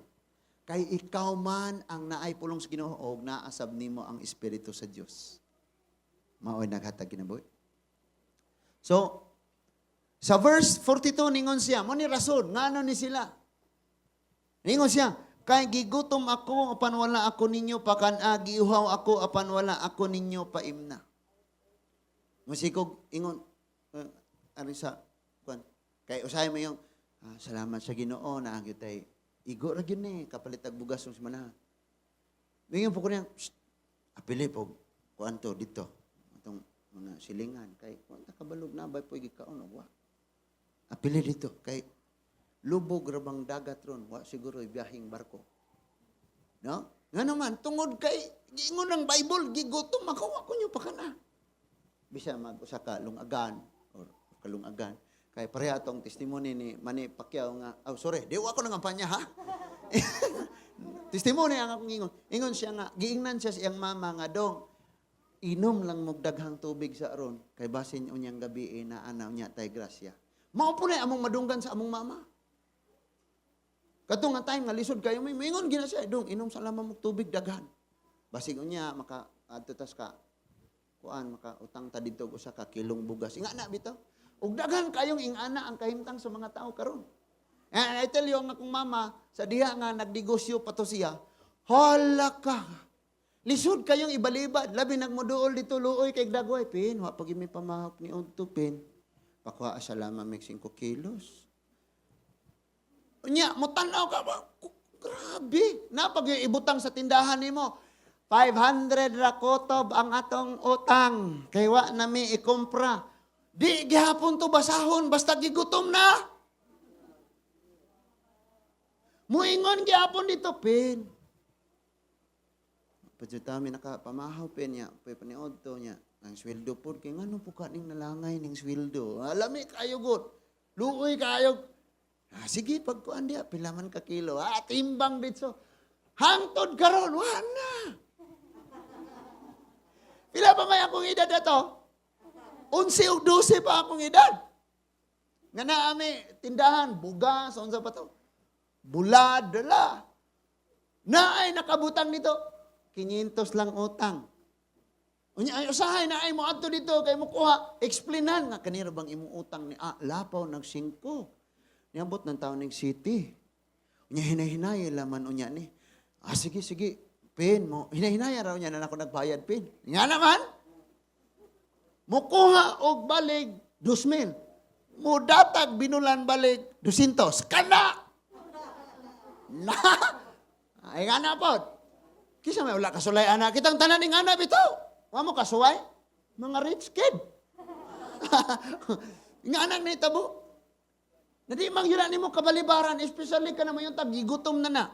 kay ikaw man ang naay pulong sa Ginoo og naasab nimo ang espiritu sa Dios. Mao'y naghatag kinabuhi. So sa verse 42 ningon siya, mo ni rason ngano ni sila. Ningon siya, kay gigutom ako apan wala ako ninyo pakana, giuhaw ako apan wala ako ninyo paimna. Musikog ingon ari sa kuan. Kay usahay mo yung salamat sa Ginoo na gyud tay igo ra gyud ni kapalit og bugas sa mana. Ningon po ko niya, apili po kuan to dito. Atong mga silingan kay kuan ta kabalog na bay po gikaon wa. Apili dito kay lubog rabang dagat ron, wa siguro biyahing barko. No? Nga naman, tungod kay, giingon ng Bible, gigutom ako nyo pa ka na. Bisa mag-usa ka lungagan, or kalungagan. Kay pareha atong testimony ni Manny Pacquiao nga, sorry, di ako nangampanya ha? Testimony ang akong ingon. Ingon siya nga, giingnan siya sa iyang mama nga, dong, inom lang magdaghang tubig sa aron, kay basin unyang gabi na anaw niya tay grasya. Mao po na among madunggan sa among mama. Katong nga time nga lisod kayo may mingon gina siya dong inom sa lamang mong tubig daghan. Basig unya maka adto ka kuan maka utang ta didto usa ka kilong bugas. Inga na bitaw. Ug daghan kayong ingana ang kahimtang sa mga tao karon. And I tell you, ang akong mama, sa diha nga nagdegosyo pa to siya, hala ka. Lisod kayong ibalibad, labi nagmuduol dito, luoy kay dagway. Pin, wa pag may pamahok ni Unto, Pin. Pakwa sa lamang may 5 kilos. Unya, mutanaw ka ba? Grabe. Napag ibutang sa tindahan ni mo. 500 rakotob ang atong utang. Kay wa na mi ikumpra. Di gihapon to basahon, basta gigutom na. Muingon gihapon dito, Pin. Pagkatami nakapamahaw, Pin niya. Paniod to niya. Ang sweldo po. Kaya nga po ka ning nalangay ng sweldo. Alami kayo, God. Luoy kayo. Sige, pagkuhan diya, pilaman ka kilo. Timbang dito. Hangtod karon, wala. Pila pa may akong edad na to? 11 o 12 pa akong edad. Nga na ami, tindahan, bugas, unsa pa to? Bulad, dala. Na ay nakabutang nito. 500 lang utang. Unya ay usahay na ay mo adto dito kay mo kuha explainan nga kanira bang imong utang ni lapaw nag 5. Niabot ng taon ng city. Unya hinahinay laman unya ni. Sige Pin mo. Hinahinay raw niya na ako nagbayad Pin. Nga naman. Mukuha og balig 2,000. Mudatag binulan balig 200. Kana. Na. Ay nga na po. Kisa may wala kasulay anak. Kitang tanan ng anak ito. Wa mo kasuway? Mga rich kid. Nga anak na itabo. Na di mang yun mo kabalibaran. Especially ka naman yung tagigutom na.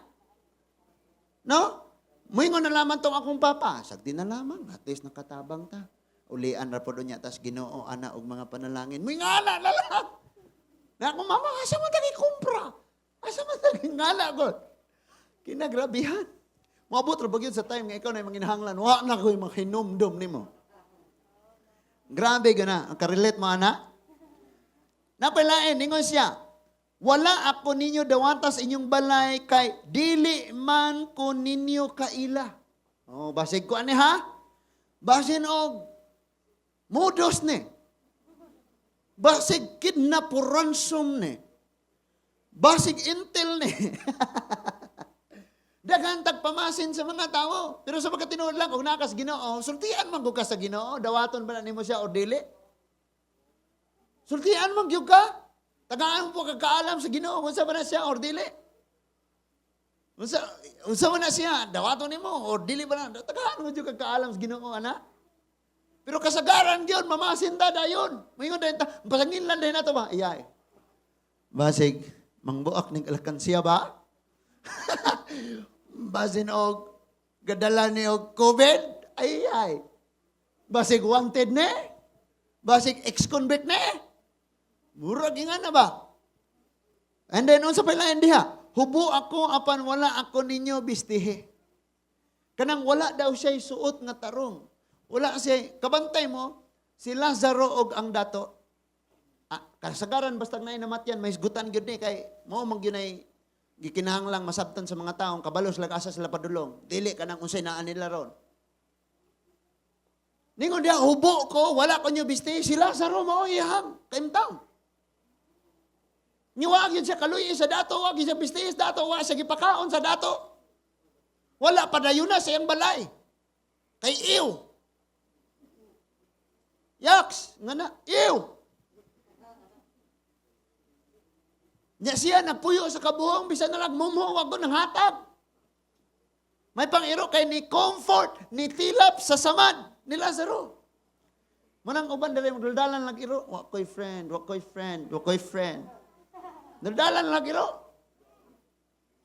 No? Muingon na laman tong akong papa. Sagdi na lamang. At least nakatabang ta. Ulian ra po doon niya. Tas ginoo ana og mga panalangin. Muingana na lang. Na akong mama, asa mo tagi kumpra? Asa mo tagi ngala ko? Kinagrabihan. Maabot ra bagyo sa time nga ikaw na yung manginahanglan. Wa na ko yung mga hinumdum ni mo. Grabe gana. Ang karelate mo ana. Napalain, ningon siya. Wala ako ninyo dawatas inyong balay kay dili man ko ninyo kaila. Basig ko ani ha? Basin og modos ni. Basig kidnap or ransom ni. Basig intel ni. Daghan tagpamasin sa mga tao. Pero sa pagkatinuod lang, kung nakas Ginoo, sultian man ka sa Ginoo, dawaton ba na nimo siya o dili? Sultian man gyud ka? Tagaan mo po kagkaalam sa Ginoo, unsa ba na siya or dili? Unsa man na siya, dawaton nimo or dili ba na? Tagaan mo gyud kagkaalam sa Ginoo ana. Pero kasagaran gyud mamasin ta dayon. Moingon dayon ta, pasangin lang dayon ato ba? Iyay. Basig mangbuak ning alkansiya ba? Basin og gadala ni og COVID? Ay. Basig wanted ne? Basig ex-convict ne? Murag nga na ba? And then, unsa pa ilayan diha? Hubo ako apan wala ako ninyo bistihe. Kanang wala daw siya suot nga tarong. Wala siya, kabantay mo, si Lazaro og ang dato. Kasagaran basta na inamatyan, may isgutan gyud ni kay mo mang ginay gikinahanglang masabtan sa mga taong kabalos lag asa sila padulong. Dili kanang unsay naa nila ron. Ningon dia hubo ko, wala ko nyo bistihe, si Lazaro mao iyang kaimtang. Ni wag yun siya kaluyi sa dato, wag yun siya bistis dato, wag siya gipakaon sa dato. Wala pa dayon na sa iyang balay. Kay iw. Yaks, nga na, iw. Nya siya napuyo sa kabuhong, bisan na lang mumho, wag ko ng hatag. May pang-iro kay ni comfort, ni tilap sa samad, ni Lazaro. Manang uban dali magdaldalan lang iro, wag ko'y friend. Nadalan lang iro.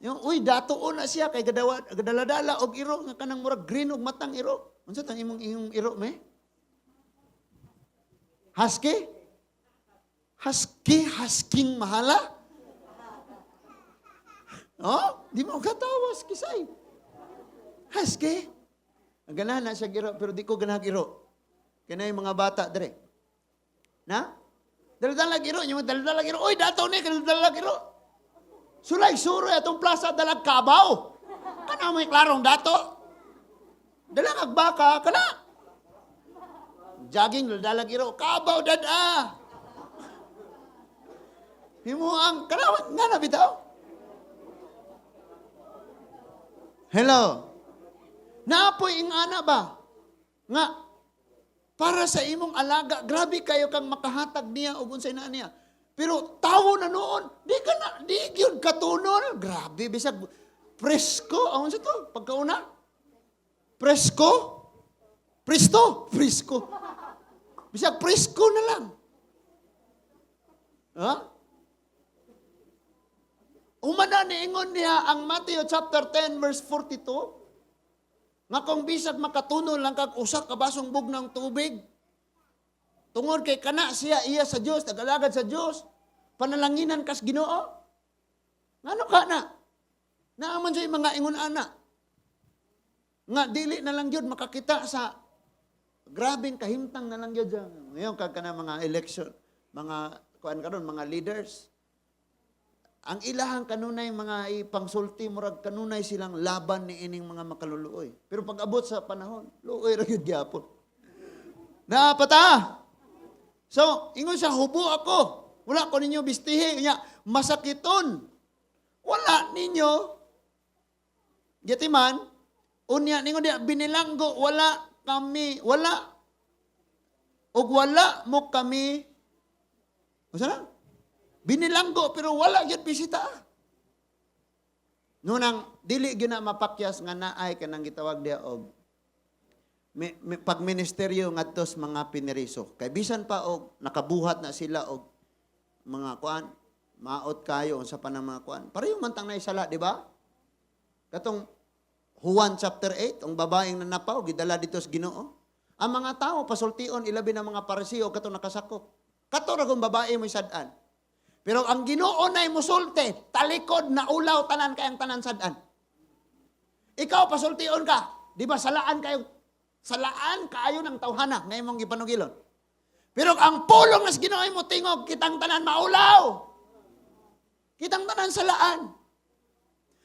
Yung, datoon na siya, kay gadaladala og iro, nga kanang murag green og matang iro. Unsa tang imong iro, me? Husky? Husking mahala? Di mo katawas, kisay. Husky? Ang ganahan na siya giro, pero di ko ganahan giro. Kaya yung mga bata, dire. Na? Dalag iro, yung dalag iro. Oy, dataw ni, dalag iro. Sulay, suroy, atong plaza, dalag kabaw. Kana may klarong dato. Dalag agbaka, kana. Jogging, dalag iro. Kabaw, dada. Himuang kanawat nga na bitaw. Hello. Naapoy ing ana ba? Nga para sa imong alaga, grabe kayo kang makahatag niya o unsay na niya. Pero tawo na noon, di gyud katunol. Grabe bisag presko, awon sa to pagkauna. Presko? Presko. Bisag presko na lang. Ha? Umana niingon niya ang Matthew chapter 10 verse 42, nga kung bisag makatuno lang kag usa ka basong bugnang tubig, tungod kay kana siya iya sa Dios, tagalagad sa Dios, panalanginan kas Ginoo. Ngano ka na? Naaman sa mga ingon ana. Nga dili na lang gyud makakita sa grabing kahimtang na lang gyud ngayon kag kana mga election, mga kuan karon mga leaders. Ang ilahang kanunay mga ipangsulti murag kanunay silang laban ni ining mga makaluluoy. Pero pag abot sa panahon, luoy ra gyud gyapon. Napata. So, ingon siya hubo ako. Wala ko ninyo bistihi nya masakiton. Wala ninyo. Gatiman, unya ningon dia binilanggo wala ug wala mo kami. Usa na? Binilanggo pero wala gyud bisita. Nunang dili gyud na mapakyas nga naay kanang gitawag dia og pag ministeryo ngadto sa mga piniriso. Kay bisan pa og nakabuhat na sila og mga kuan, maot kayo sa panang mga kuan. Pareho man tang naisala, di ba? Katong Juan chapter 8, ang babaeng nanapaw gidala dito sa Ginoo. Ang mga tao pasultion ilabi ng mga Pariseo katong nakasakop. Kato ra kung babae mo sad-an. Pero ang Ginoo nay musulte, talikod na ulaw tanan kayang tanan sad-an. Ikaw pasultion ka, di ba salaan kaayo ng tawhana ngay mong gipanugilon. Pero ang pulong nas Ginoo mo tingog kitang tanan maulaw. Kitang tanan salaan.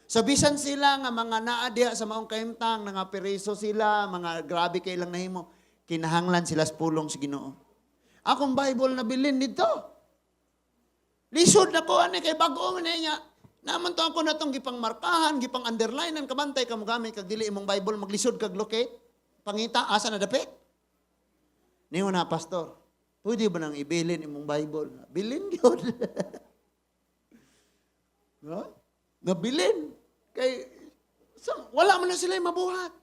So bisan sila nga mga naa diha sa maong kahimtang, nga periso sila, mga grabe kay ilang nahimo, kinahanglan sila sa pulong sa Ginoo. Akong Bible na bilin dito. Lisod na ko ani kay bag-o niya. Naman to ako natong gipang markahan, gipang underlinean kabantay kamo gamit kag dili imong Bible maglisod kag locate. Pangita asa na dapit? Niyo na pastor. Pwede ba nang ibilin imong Bible? Bilin gyud. No? Nabilin. Kay wala man na sila mabuhat.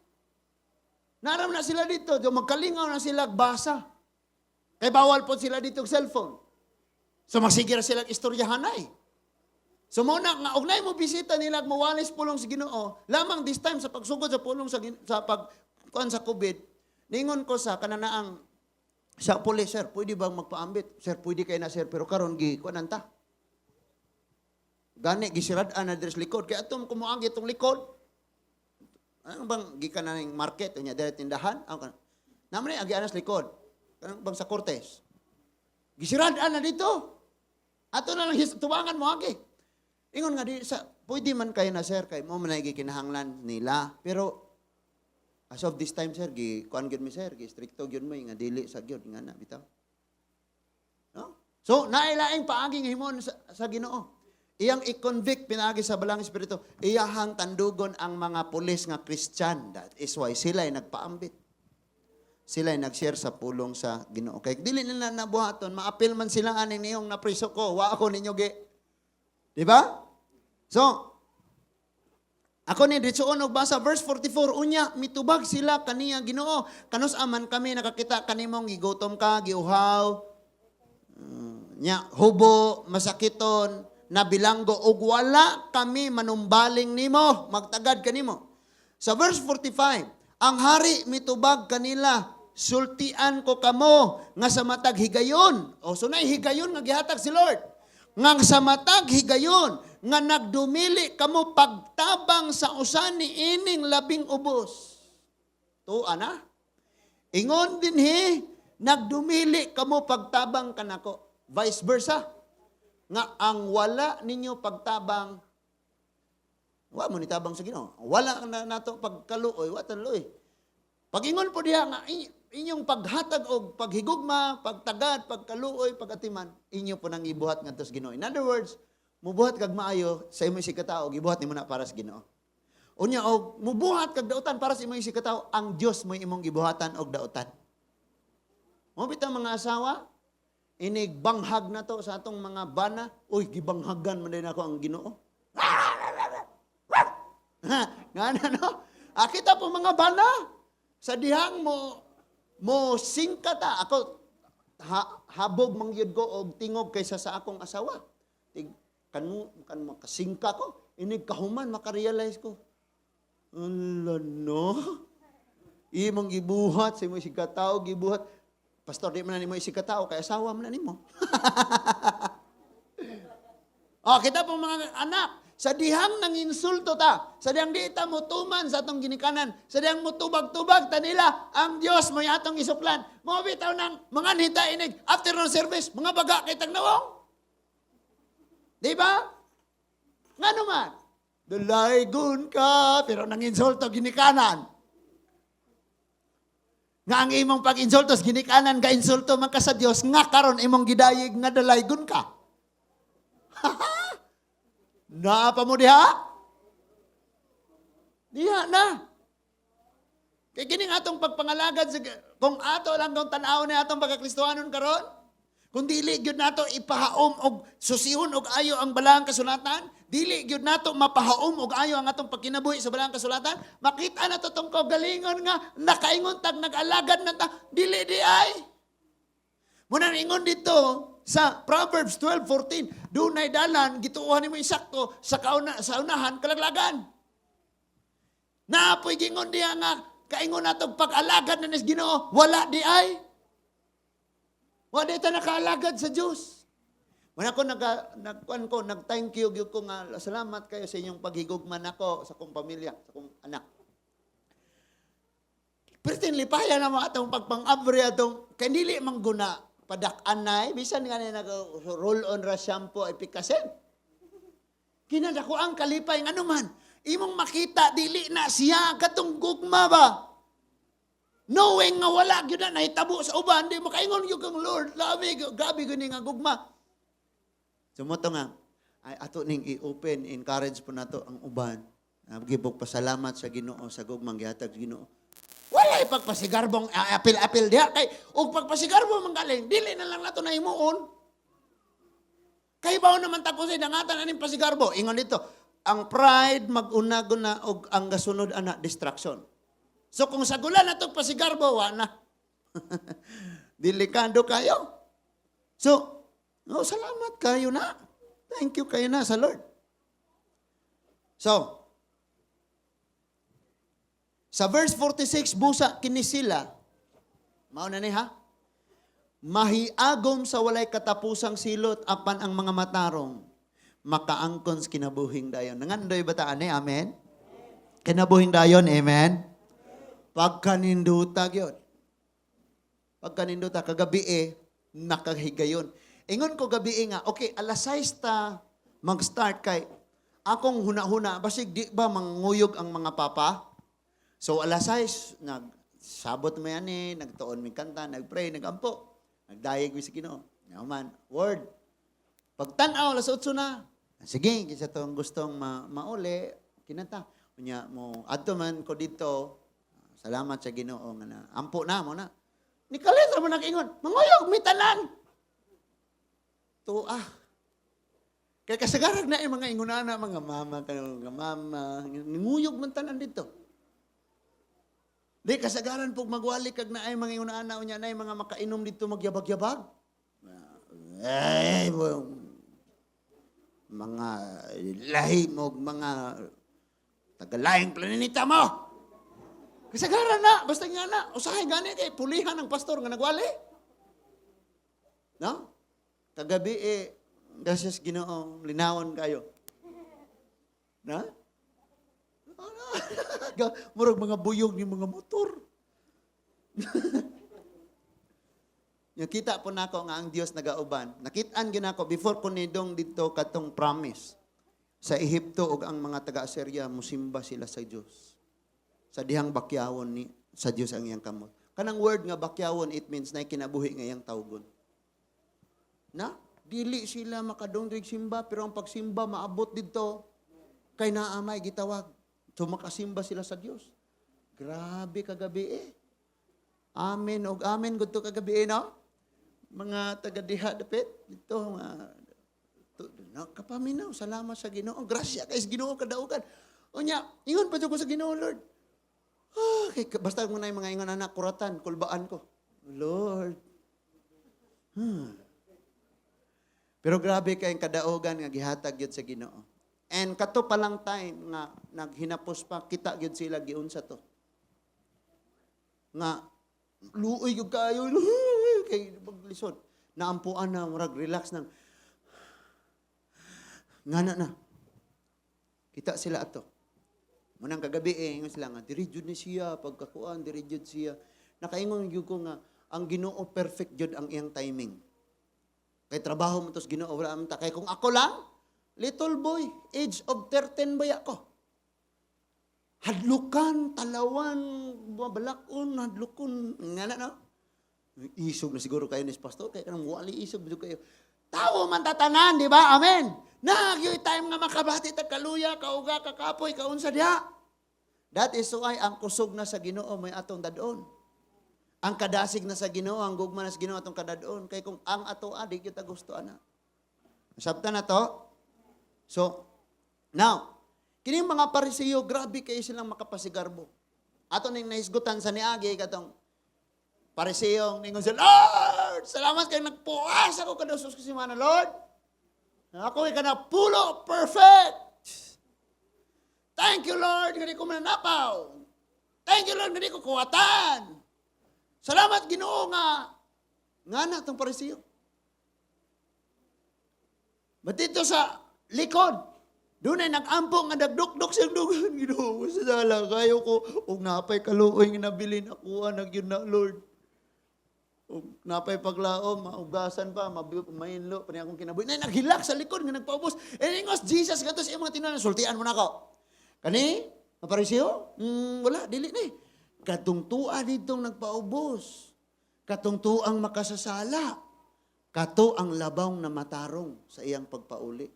Naram na sila dito, magkalingaw na sila basa. Kay bawal po sila dito cellphone. So magsigir sila istoryahanay. So muna nga ugnay mo bisita nila mawalis pulong sa Ginoo, lamang this time sa pagsugod sa pulong sa pagkuan sa COVID, ningon ko sa kananaang sa pulis, sir, pwede bang magpaambit? Sir, pwede kay na sir, pero karon gi kuanan ta. Gani gisirad-an na dres likod kay atom kumuagi itong likod. Ano bang gikan na ning market unya dere tindahan? Naman agi anas likod. Kanang bang sa Cortez. Gisirad-an na dito. Ato na lang tubangan mo agi. Ingon nga di sa pwede man kay na sir kay mo man gikinahanglan nila. Pero as of this time sir kuan gyud mi sir, stricto gyud mo nga dili sa gyud nga na bitaw. No? So nailaing paaging himon sa Ginoo. Iyang i-convict pinagi sa balang espiritu. Iyahang tandugon ang mga pulis nga Christian. That is why sila ay nagpaambit. Sila ay nag-share sa pulong sa Ginoo. Kaya dili nila nabuhaton, maapil man sila aning niyong napriso ko, wa ako ninyo gi. Di ba? So, ako ni Ditsuon og basa verse 44 unya mitubag sila kaniya Ginoo. Kanus aman kami nakakita kanimong gigutom ka, giuhaw, nya hubo, masakiton, nabilanggo ug wala kami manumbaling nimo, magtagad kanimo. Sa verse 45, ang hari mitubag kanila, sultian ko kamo nga sa matag higayon. O sunay higayon nga gihatag si Lord. Nga sa matag higayon nga nagdumili kamo pagtabang sa usan ni ining labing ubos. Tuan na. Ingon dinhi nagdumili kamo pagtabang kanako. Vice versa. Nga ang wala ninyo pagtabang wa mo nitabang sa Ginoo. Wala na nato pagkaluoy, wa tan luoy. Pagingon po diha nga inyong paghatag og paghigugma, pagtagad, pagkaluoy, pagatiman, inyo po nang ibuhat ngadto sa Ginoo. In other words, mubuhat kag maayo sa imong sikatao, gibuhat nimo na para sa Ginoo. Unya og mubuhat kag dautan para sa imong sikatao, ang Dios mo imong gibuhatan og dautan. Mo bitang mga asawa, inig banghag na to sa atong mga bana, uy gibanghagan man din ako ang Ginoo. Ngana no? Kita po mga bana, sa dihang mo singkata ako habog mangyud ko og tingog kaysa sa akong asawa. Kan makasingka ko, inig kahuman makarealize ko. Ala no. Imong gibuhat sa imong sikataw gibuhat. Pastor di man nimo sikataw kay asawa man nimo. Kita po mga anak, sa dihang nang insulto ta, sa dihang di ta mutuman sa atong ginikanan, sa dihang mutubag-tubag ta nila, ang Dios mo atong isuklan. Mo bitaw nang mga nita inig afternoon service, mga baga kay tagnawong. Di ba? Ngano man? Dalaygon ka, pero nang insulto ginikanan. Nga ang imong pag-insulto sa ginikanan, ka insulto man ka sa Dios, nga karon imong gidayig nga dalaygon ka. Naapa mo diha? Diha na. Kaya kining atong pagpangalagad, kung ato lang kung tanaw na atong pagkakristohanon karon, kung dili gyud nato ipahaom og susihon og ayo ang balahang kasulatan, dili gyud nato mapahaom og ayo ang atong pagkinabuhi sa balahang kasulatan, makita na to tong kagalingon nga nakaingon tag nag-alagad na ta, dili di ay. Muna ingon dito sa Proverbs 12:14, dunay dalan gituohan nimo isakto sa unahan kalaglagan. Naapoy gingon diha nga kaingon natong pag-alagad na nis Ginoo, wala di ay. Wala di ta nakaalagad sa Dios. Muna ko nag-thank you gyud ko nga salamat kayo sa inyong paghigugman ako sa kong pamilya, sa kong anak. Pero tinlipaya na mga atong pagpang-abre atong kanili mangguna padak-anay, bisan nga nag-roll on ra shampoo ay pikasen. Kinadako ang kalipay nga naman, imong makita dili na siya katong gugma ba? Knowing nga wala gyud na nahitabo sa uban, di makaingon gyud kang Lord, labi grabe gani nga gugma. Sumoto nga ay ato ning i-open, encourage po nato ang uban. Gibog pasalamat sa Ginoo sa gugmang gihatag sa Ginoo. Wala ipagpasigarbong apil-apil diha kay ug pagpasigarbo manggaling dili na lang nato nahimuon. Kay bawo naman tapos ay dangatan aning pasigarbo. Ingon dito, ang pride mag-una-guna og ang gasunod ana distraction. So kung sagulan nato pasigarbo wa na. Delikado kayo. So, salamat kayo na. Thank you kayo na sa Lord. So, sa verse 46, busa kini sila. Mao na ni ha? Mahiagom sa walay katapusang silot apan ang mga matarong makaangkon sa kinabuhing dayon. Nangandoy bataan ni amen? Kinabuhing dayon, amen? Pagkaninduta gyud. Pagkaninduta kagabi nakahigayon. Ingon ko gabi nga, okay, alas 6 ta mag-start kay akong huna-huna basig di ba manguyog ang mga papa? So alas 6, nagsabot mo yan nagtuon mi kanta, nagpray, nagampo. Nagdayeg mi sa Ginoo. Yaman, word. Pagtanaw, alas 8 na. Sige, kisa itong gustong mauli, kinanta. Unya mo, adto man ko dito, salamat sa Ginoo nga na. Ampo na mo na. Ni kalitra mo nag-ingon, manguyog, mi tanan. Kaya kasagarag na yung mga ingunana, mga mama, ninguyog man tanan dito. Di kasagaran pog magwali kag na ay mga ingunana unya na mga makainom dito magyabag-yabag. Ay, mga lahi mo, mga tagalayang planeta mo. Kasagaran na, basta nga na, usahay gani kay pulihan ng pastor nga nagwali. No? Kagabi gracias Ginoo, linawon kayo. Na? Murag mga buyog ni mga motor. Nakita po nako nga ang Dios nagauban. Nakitaan gyud nako before ko nidong dito katong promise. Sa Ehipto ug ang mga taga-Assyria musimba sila sa Dios. Sa dihang bakyawon ni sa Dios ang iyang kamot. Kanang word nga bakyawon, it means na kinabuhi ngayang tawgon. Na? Dili sila makadongdrig simba, pero ang pagsimba maabot dito, kay naamay gitawag. So makasimba sila sa Dios. Grabe kagabi eh. Amen og amen gud to kagabi eh, no? Mga taga-diha dapit dito nakapaminaw, salamat sa Ginoo. Grasya kay Ginoo kadaugan. Unya, ingon pa ko sa Ginoo, Lord. Basta mo na yung mga ingon anak kuratan, kulbaan ko. Lord. Pero grabe kayong kadaugan nga gihatag gyud sa Ginoo. And kato pa lang time nga naghinapos pa kita gyud sila giunsa to. Nga luoy gyud kayo kay maglisod. Naampuan na murag relax nang ngana na. Kita sila ato. Munang kagabi ingon sila nga diri jud ni siya pagkakuan diri jud siya. Nakaingon gyud ko nga ang Ginoo perfect jud ang iyang timing. Kay trabaho mo tos Ginoo wala man ta kay kung ako lang little boy, age of 13 ba ako? Hadlukan, talawan, balakon, hadlukon, nga na, no? Isog na siguro kayo ni pastor, kaya kanang wali isog, bisog kayo. Tao man tatanan, di ba? Amen. Nagyoy time nga makabati, kaluya, kauga, kakapoy, kaunsa diha. That is why ang kusog na sa Ginoo may atong dadon. Ang kadasig na sa Ginoo, ang gugma na sa Ginoo atong kadadon. Kay kung ang ato adik kita gusto ana. Sabta na to? So, now, kining mga Pariseo, grabe kayo silang makapasigarbo. Ato ning naisgutan sa niagi, katong Pariseo, ningon sila, Lord, salamat kayo nagpuas ako kada sus kasi mana, Lord. Ako ay kana pulo, perfect. Thank you, Lord, nga di ko mananapaw. Thank you, Lord, nga di ko kuwatan. Salamat, Ginoo nga. Nga na itong Pariseo. But dito sa likod, doon ay nag-ampong nga nagdukdok siyang dugan. Ginoo, sa dala, kayo ko, og napay kaluoy nga nabilin ako, nagyun na, Lord. Og napay paglaom, maugasan pa, mainlo, pa niya akong kinabuhi. Na naghilak sa likod, nga nagpaubos. E ngos, Jesus, gatos yung mga tinunan, sultian mo na ako. Kani, Pariseo? Wala, dili na eh. Katungtua ditong nagpaubos. Katungtuang makasasala. Kato ang labaw na matarong sa iyang pagpauli.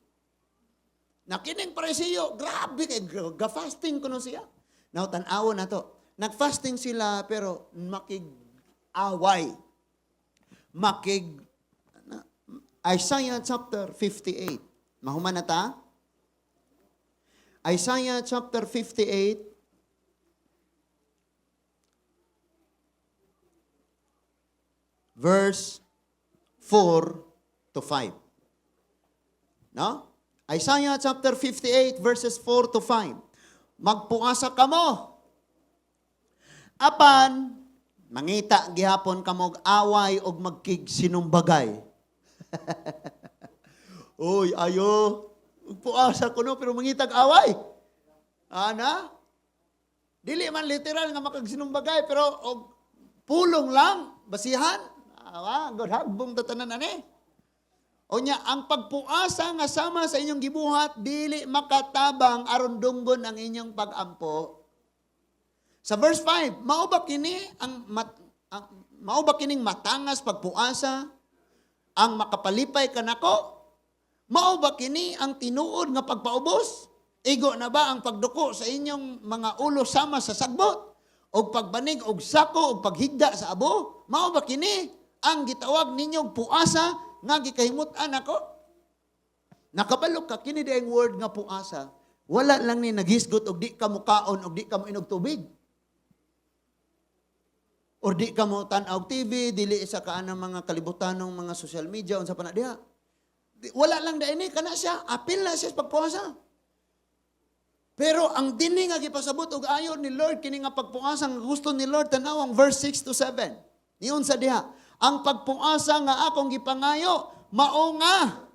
Nakining Pariseo, grabe kay ga-fasting kuno siya. Now tan-awon na to. Nag-fasting sila pero makig-away. Isaiah chapter 58. Mahuman na ta? Isaiah chapter 58 verse 4 to 5. No? Isaiah chapter 58 verses 4 to 5. Magpuasa kamo. Apan mangita gihapon kamog away og magkig sinumbagay. Oy, ayo. Magpuasa ko no pero mangitag away. Ana? Dili man literal nga makagsinumbagay pero og pulong lang, basihan. God hagbong tatanan ani. O niya, ang pagpuasa nga sama sa inyong gibuhat, dili makatabang aron dunggon ang inyong pagampo. Sa verse 5, mao ba kining matangas pagpuasa ang makapalipay kanako? Mao ba kini ang tinuod nga pagpaubos? Igo na ba ang pagduko sa inyong mga ulo sama sa sagbot? O pagbanig og sako o paghigda sa abo? Mao ba kini ang gitawag ninyong puasa nga gikahimutan ako? Nakabalok ka kini daing word nga puasa. Wala lang ni naghisgot og di ka mukaon og di ka mo inog tubig. Or di ka mo tan-aw TV, dili sa kaanang mga kalibutanong mga social media unsa pa na diha. Wala lang da ini kana siya, apil na siya sa pagpuasa. Pero ang dinhi nga gipasabot og ayon ni Lord kini nga pagpuasa nga gusto ni Lord tanawang verse 6 to 7. Niyon sa diha, ang pagpuasa nga akong gipangayo mao nga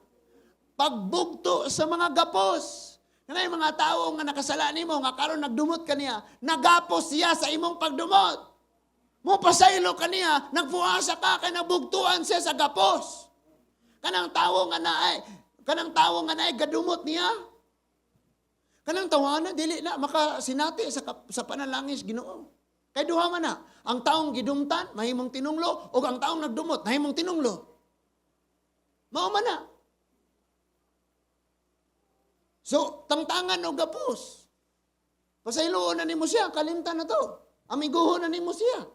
pagbugto sa mga gapos. Ngay mga tao nga nakasala nimo nga karon nagdumot kaniya, nagapos siya sa imong pagdumot. Mo pasaylo kaniya, nagpuasa ka kay nabugtuan siya sa gapos. Kanang tawo nga naay gadumot niya. Kanang tawana dili na makasinati sa panalangis Ginoo. Kay duha man na. Ang taong gidumtan, mahimong tinunglo, o ang taong nagdumot, mahimong tinunglo. Mao man na. So, tangtangan o gapos. Pasayloon na nimo siya, kalimtan na to. Amiguho na nimo siya.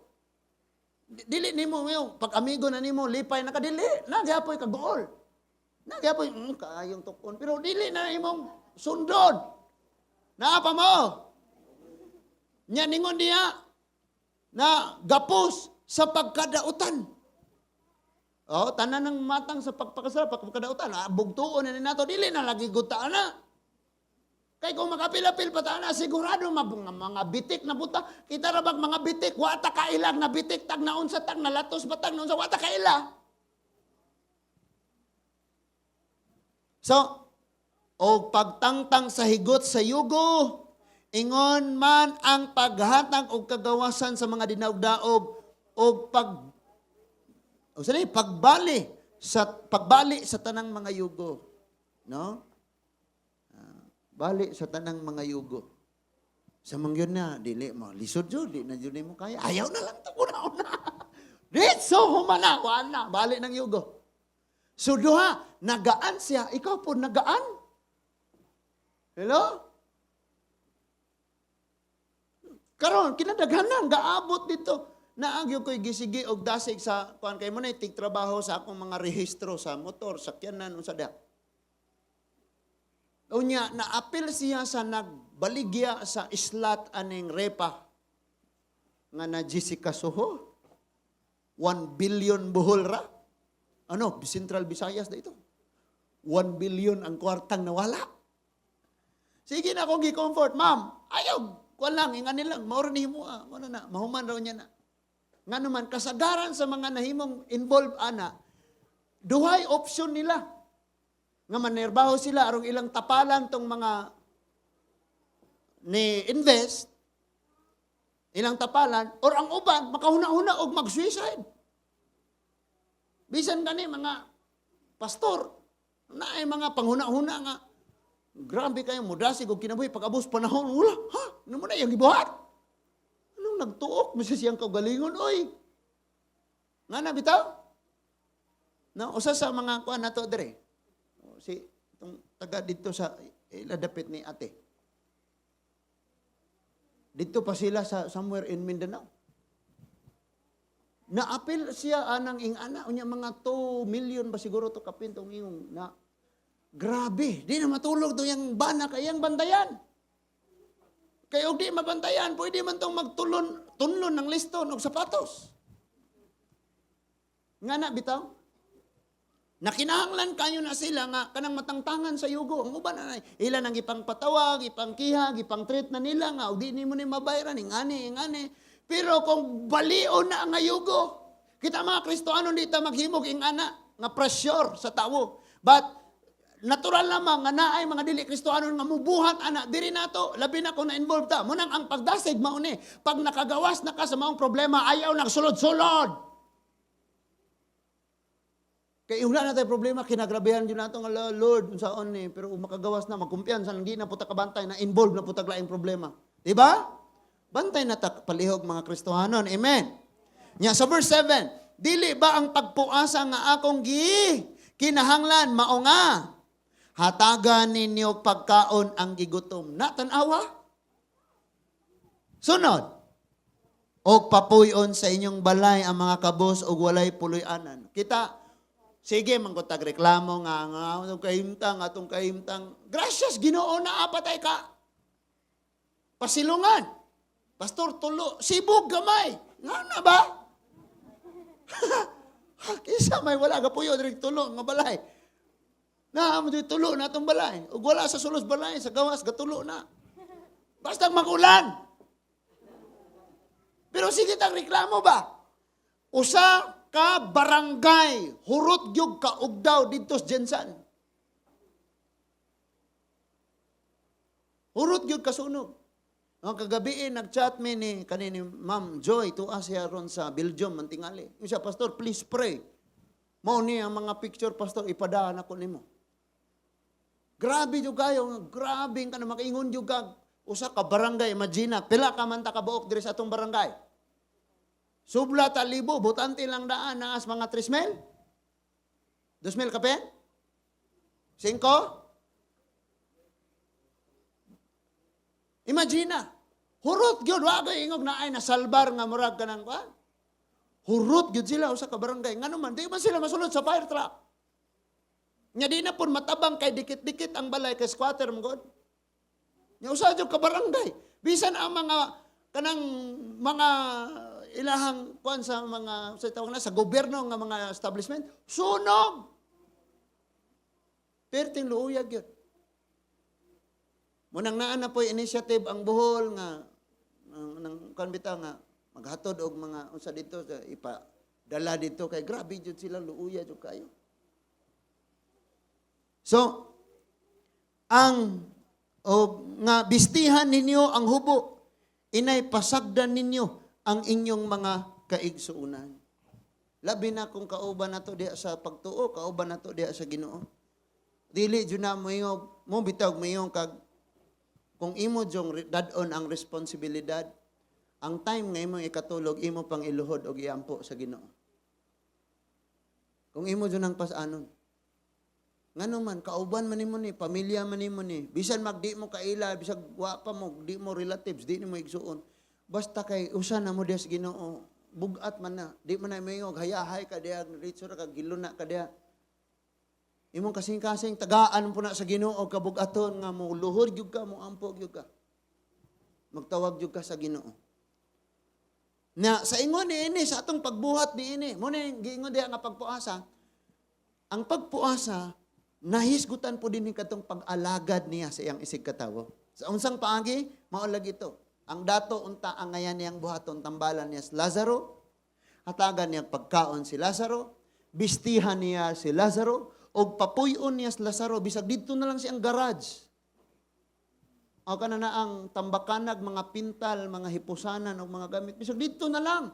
Dili nimo ngayon, pag amigo na nimo, lipay na kadili, nagyapoy kagool. Nagyapoy, kaayong tukon. Pero dili na imong sundod. Naapa mo? Nya ningon diya, na gapos sa pagkadautan. Oh, tanan ng matang sa pagkadautan. Bugtuon na nato, dili na lagi gutaan na. Kay kung makapilapil pa na, sigurado mga bitik na buta. Kita rabag mga bitik, wata kailag na bitik, tag na unsa, tag na latos, batag na unsa, wata kaila. So, o pagtangtang sa higot sa yugo, ingon man ang paghatag og kagawasan sa mga dinaog-daog o pagbali sa tanang mga yugo. No? Bali sa tanang mga yugo. Sa mangyon na, dili mo, lisod yun, di na yun mo kaya. Ayaw na lang ito, una-una. Ditso, humana, wala, bali ng yugo. So duha, nagaan siya, ikaw po nagaan. Hello? Karon, kinadaghanan, gaabot dito. Naagyo ko'y gisigi og dasig sa, kuhan kayo mo na, trabaho sa akong mga rehistro sa motor, sakyanan, unsa da. Unya, naapil siya sa nagbaligya sa islat aning repa nga na Jessica Soho. 1 billion buhol ra. Ano, Central Visayas na ito. 1 billion ang kwartang nawala. Sige na akong gi-comfort, ma'am. Ayaw, kuwan lang, ingan nilang, mauro ni mo, mahuman raw niya na. Nga naman, kasagaran sa mga nahimong involved, duhay option nila. Nga manerbaho sila, arong ilang tapalan tong mga ni-invest, ilang tapalan, or ang uban, makahuna-huna og mag-suicide. Bisan gani mga pastor, na ay mga panghuna-huna nga, grabe kayo, mudasig o kinabuhi, pag-abos panahon, wala, ano mo na yung ibuhat? Anong nagtuok, misa siyang kaugalingon, oy? Nga na, bitaw? No, usa sa mga kuan na to, dire, si itong taga dito sa iladapit ni ate. Dito pa sila sa somewhere in Mindanao. Naapil siya anang ingana, unya mga 2 million ba siguro to kapintong ingong na grabe, di na matulog to yung bana kayang bantayan. Kaya og di mabantayan, pwede man tong tunlon ng liston og sapatos. Nga na bitaw? Nakinahanglan kayo na sila nga kanang matangtangan sa yugo. Ang uban na ilan ang ipang patawag, ipang kiha, ipang treat na nila nga, o di ni mo ni mabayaran, ingani. Pero kung balio na ang yugo, kita mga Kristohanon di ta maghimog ingana nga pressure sa tawo. But natural lamang nga naay mga dili Kristohanon nga mubuhat diri nato, labi na kung na-involved ta. Munang ang pagdasig mao ni, pag nakagawas na ka sa maong problema, ayaw nagsulod-sulod. Kaya wala na tayo problema, kinagrabehan din nato nga Lord, unsaon ni, pero makagawas na, magkumpiyansa, hindi na puta kabantay, na involved na puta laing problema. Diba? Bantay na palihog mga Kristohanon. Amen. Nya sa verse 7, dili ba ang pagpuasa nga akong kinahanglan mao nga hatagan ninyo pagkaon ang gigutom. Natanawa? Sunod. Og papuyon sa inyong balay ang mga kabos og walay puloy-anan. Kita, sige, manggotag reklamo nga atong kahimtang. Gracias, Ginoo na apatay ka. Pasilungan. Pastor, tulo. Sibog gamay. Nga na ba? Kisa may wala ka puyo, direk tulo, nga balay. Na, tulo na itong balay. Ug wala sa sulos balay, sa gawas, gatulo na. Basta magulan. Pero sige tang reklamo ba? Usa ka barangay, hurot gyud ka ugdaw dito sa Jensan. Hurot gyud ka sunog. Ang kagabi nag-chat me ni kanini Ma'am Joy tuwa siya ron sa Belgium mantingali. Siya, pastor, please pray. Mao ni ang mga picture, pastor, ipadaan ako nimo. Grabe jud kayo, grabe ka na makaingon jud ka. Usa ka barangay, imagine, pila ka man ta kabuok diri sa atong barangay. Subla talibo, butante lang daan na as mga 3,000? 2,000 kape? 5? Imagine, hurot gyud wa kay ingog na ay nasalbar nga murag kanang kuan. Hurot gyud sila usa ka barangay. Ngano man di man sila masulod sa fire truck. Nya di na pun matabang kay dikit-dikit ang balay kay squatter mo god. Nya usa jud ka barangay. Bisan ang mga kanang mga ilahang kuan sa mga sa tawag na sa gobyerno nga mga establishment sunog. Perting luuyag yun. Munang naa na po initiative ang Bohol nga ng kanbita nga maghatod og mga unsa dito sa ipadala dito kay grabe jud sila luuya jud kayo. So ang nga bistihan ninyo ang hubo inay pasagdan ninyo ang inyong mga kaigsuunan. Labi na kung kauban nato diha sa pagtuo, kauban nato diha sa Ginoo. Dili jud na mo bitaw mayong kag kung imo jong dadon ang responsibilidad, ang time nga imo ikatulog, imo pang iluhod og iampo sa Ginoo. Kung imo jud nang pasanon. Ngano man kauban man nimo ni, pamilya man nimo ni, bisan magdi mo kaila, bisag wa pa mo, di mo relatives, di nimo igsuon. Basta kay usa na mo diha sa Ginoo, bugat man na, di man na mayong hayahay ka diha, ritso ra ka giluna ka diha. Imong kasing-kasing tagaan po na sa Ginoo kabugaton nga mo luhod gyud ka mo ampo gyud ka. Magtawag gyud ka sa Ginoo. Na sa ingon niini sa atong pagbuhat niini, mo ni giingon diha nga pagpuasa. Ang pagpuasa nahisgutan po din kadtong pag-alagad niya sa iyang isig katawo. Sa unsang paagi mao lagi ito. Ang dato unta ang ngayan niyang buhaton tambalan niya si Lazaro, hatagan niya pagkaon si Lazaro, bistihan niya si Lazaro, o papuyon niya si Lazaro, bisag dito na lang siyang garage. O kana na ang tambakanag, mga pintal, mga hipusanan, o mga gamit, bisag dito na lang.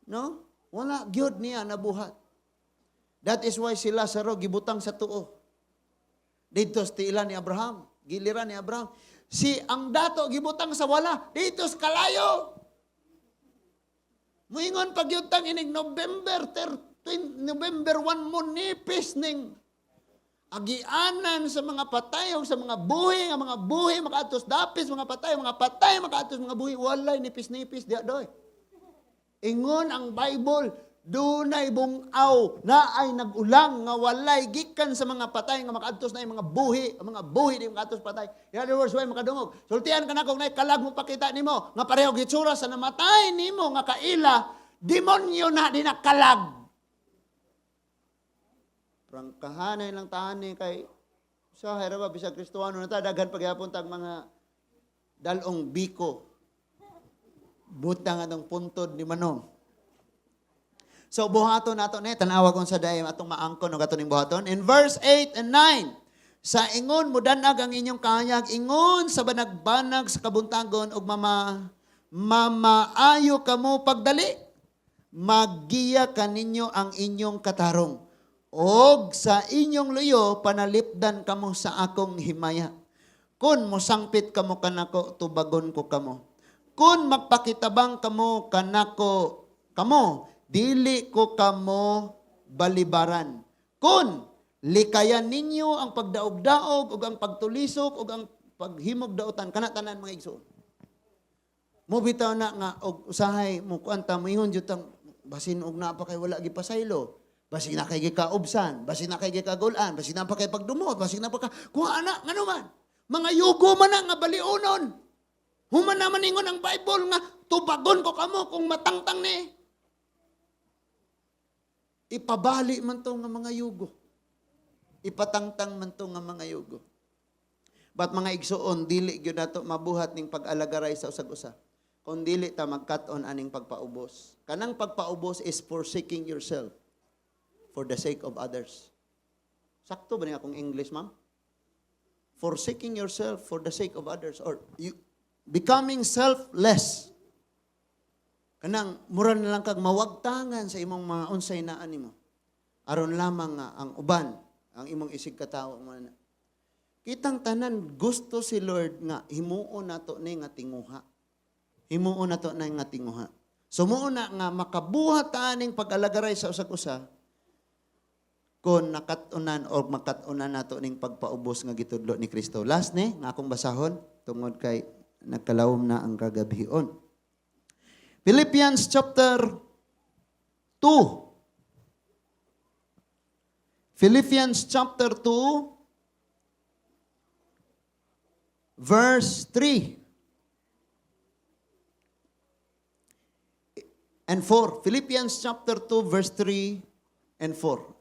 No? Wala, gyud niya nabuhat. That is why si Lazaro gibutang sa tuo. Dito sa tiilan ni Abraham, giliran ni Abraham. Si ang dato gibutang sa wala, dito sa kalayo. Muingon pagyutang inig November 1 mo nipis ning agianan sa mga patay o sa mga buhi, makaatos dapis, mga patay makaatos mga buhi, walay nipis-nipis diha doy. Ingon ang Bible, dunay bungaw na ay nagulang nga walay gikan sa mga patay nga makaatos na mga buhi di makaatos patay. In other words, way makadungog. Sultian ka na kung nay kalag mo pakita nimo nga pareho gitsura sa namatay nimo nga kaila, demonyo na di nakalag. Prangkahanay lang tahan kay sa hera bisag Kristohano na ta daghan pagyapon tag mga dalong biko. Butang atong puntod ni Manong. So buhaton nato ni tanawa kon sa dayem atong maangkon og atoning buhaton in verse 8 and 9. Sa ingon mudanag ang inyong kahayag, ingon sa banag-banag sa kabuntagon og mamaayo kamo pagdali. Maggiya kaninyo ang inyong katarong. Og sa inyong luyo, panalipdan kamo sa akong himaya. Kun mosangpit kamo kanako, tubagon ko kamo. Kun magpakitabang kamo kanako, dili ko kamo balibaran. Kun likayan ninyo ang pagdaog-daog, og ang pagtulisok, og ang paghimog daotan, kanatanan mga igsoon. Mubitaw na nga, og usahay mo kuanta, mayhon jutang, basin og na pa kay wala gipasaylo. Basig na kay gikaubsan, basig na kay gikagulan, basig na pa kay pagdumot, basig na pa ka, kuha na, ngano man. Mga yugo man na nga baliunon. Human naman ingon ang Bible nga, tubagon ko kamo kung matangtang ni. Ipabali man to nga mga yugo. Ipatangtang man to nga mga yugo. But mga igsoon, dili gyud nato mabuhat ning pag-alagaray sa usag-usa. Kung dili ta magkat-on aning pagpaubos. Kanang pagpaubos is forsaking yourself for the sake of others. Sakto ba niya akong English, ma'am? Forsaking yourself for the sake of others. Or you becoming selfless. Kanang mura na lang kag mawagtangan sa imong mga unsay naa nimo. Aron lamang nga ang uban, ang imong isig katawo man. Kitang tanan gusto si Lord nga himuon nato ni nga tinguha. himuon na to na nga tinguha. Sumuon na nga makabuhat taning pag-alagaray sa usag-usa kung nakatunan o makatunan nato ning pagpaubos nga gitudlo ni Kristo. Last ni, nga akong basahon, tungod kay nagkalawom na ang kagabhion. Philippians chapter 2. Philippians chapter 2, verse 3 and 4. Philippians chapter 2, verse 3 and 4.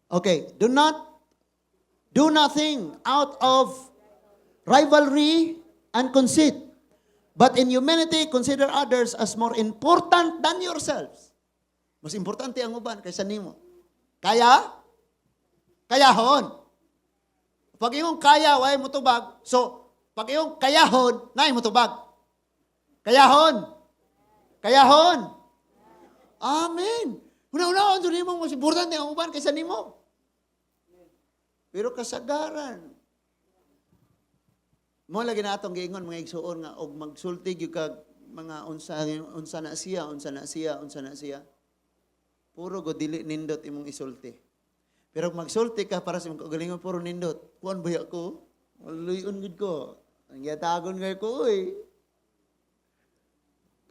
Okay, do nothing out of rivalry and conceit, but in humility consider others as more important than yourselves. Mas importante ang uban kaysa nimo. Kayahon. Pag iyong kaya, way mo tubag. So, pag iyong kayahon, nay mo tubag. Kayahon. Amen. Una-una, doon nimo, mas importante ang uban kaysa nimo. Pero kasagaran. Mo lagi na atong giingon mga igsuon nga og magsulti gyud kag mga unsa na siya. Puro go dili nindot imong isulti. Pero magsulti ka para sa imong kaugalingon puro nindot. Kuan baya ko? Luyon gud ko. Ang gatagon kay ko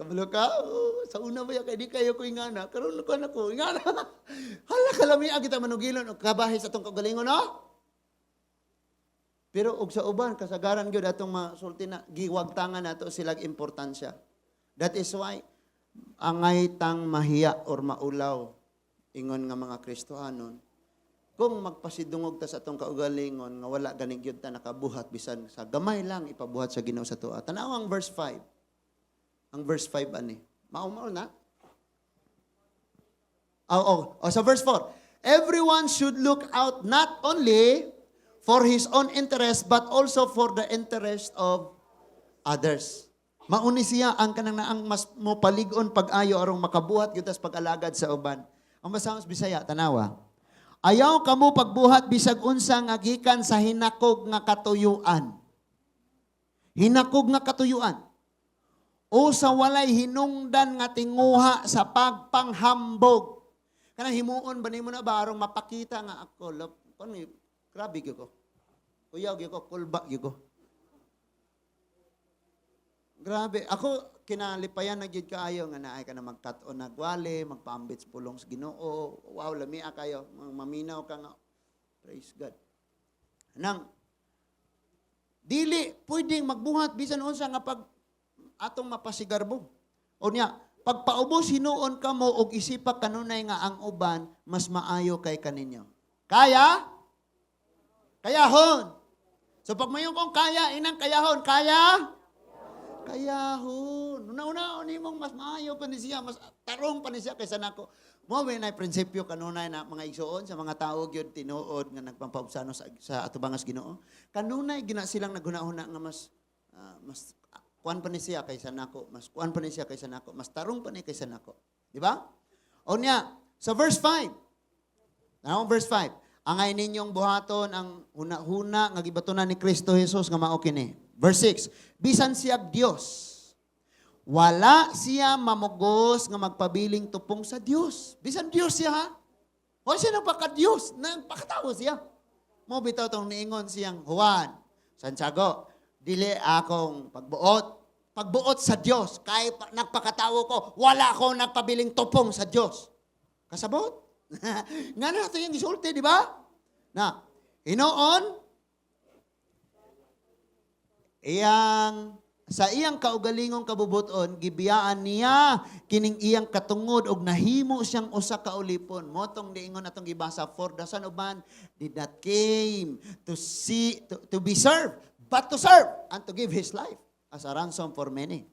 Kabalo ka? Sa una baya kay di kayo ko ingana. Karon ko na ko ingana. Hala kalami kita manugilon og kabahay sa atong kaugalingon no? Pero og sa uban kasagaran gyud atong masulti na giwagtangan nato silang importansya. That is why angay tang mahiya or maulaw ingon nga mga Kristohanon kung magpasidungog ta sa atong kaugalingon nga wala gani gyud ta nakabuhat bisan sa gamay lang ipabuhat sa Ginoo sa tuwa. Tanaw ang verse 5. Ang verse 5 ani. Mao na. Sa verse 4. Everyone should look out not only for his own interest but also for the interest of others. Mauni siya ang kanang naang mas mo paligon pag-ayo arong makabuhat gyud tas pag-alagad sa uban. Ang basahon sa Bisaya tanawa. Ayaw kamo pagbuhat bisag unsa nga gikan sa hinakog nga katuyuan. Hinakog nga katuyuan. O sa walay hinungdan nga tinguha sa pagpanghambog. Kanang himuon ba nimo na ba arong mapakita nga ako grabe gyud ko. Kuyaw gyud ko, kulba gyud ko. Grabe. Ako, kinalipayan na gyud kaayo nga naay ka na magkat-on nagwali, magpaambits pulong sa Ginoo. Wow, lamia kayo. Maminaw ka nga. Praise God. Nang, dili, pwedeng magbuhat bisan unsa nga pag atong mapasigarbo. O niya, pagpaubos hinuon ka mo og isipa kanunay nga ang uban, mas maayo kay kaninyo. Kayahon. So pag mayon kong kaya, inang kayahon, Kayahon. Una-una, mong mas maayo pa ni siya, mas tarong pa ni siya kaysa nako. Mo na prinsipyo kanunay na mga igsuon sa mga tao gyud tinuod nga nagpampaubsano sa atubangas Ginoo. Kanunay gina silang naghunahuna nga mas kuan pa ni siya kaysa nako, mas kuan pa ni siya kaysa nako, mas tarong pa ni kaysa nako. Di ba? O niya, sa verse 5. Ano verse 5? Angay ninyong buhaton ang huna-huna nga gibatunan ni Kristo Jesus nga mao kini. Verse 6, bisan siya Dios, wala siya mamugos nga magpabiling tupong sa Dios. Bisan Dios siya ha? O siya nagpaka-Dios, nagpakatao siya. Mo bitaw tong niingon siyang Juan, Santiago, dili akong pagbuot sa Dios, kay nagpakatao ko, wala akong nagpabiling tupong sa Dios. Kasabot? Nga na ito yung isulti, di ba? Na, inoon, sa iyang kaugalingong kabubuton, gibiyaan niya kining iyang katungod og nahimo siyang usa ka ulipon. Motong diingon atong gibasa, for the Son of Man did not came to be served, but to serve and to give His life as a ransom for many.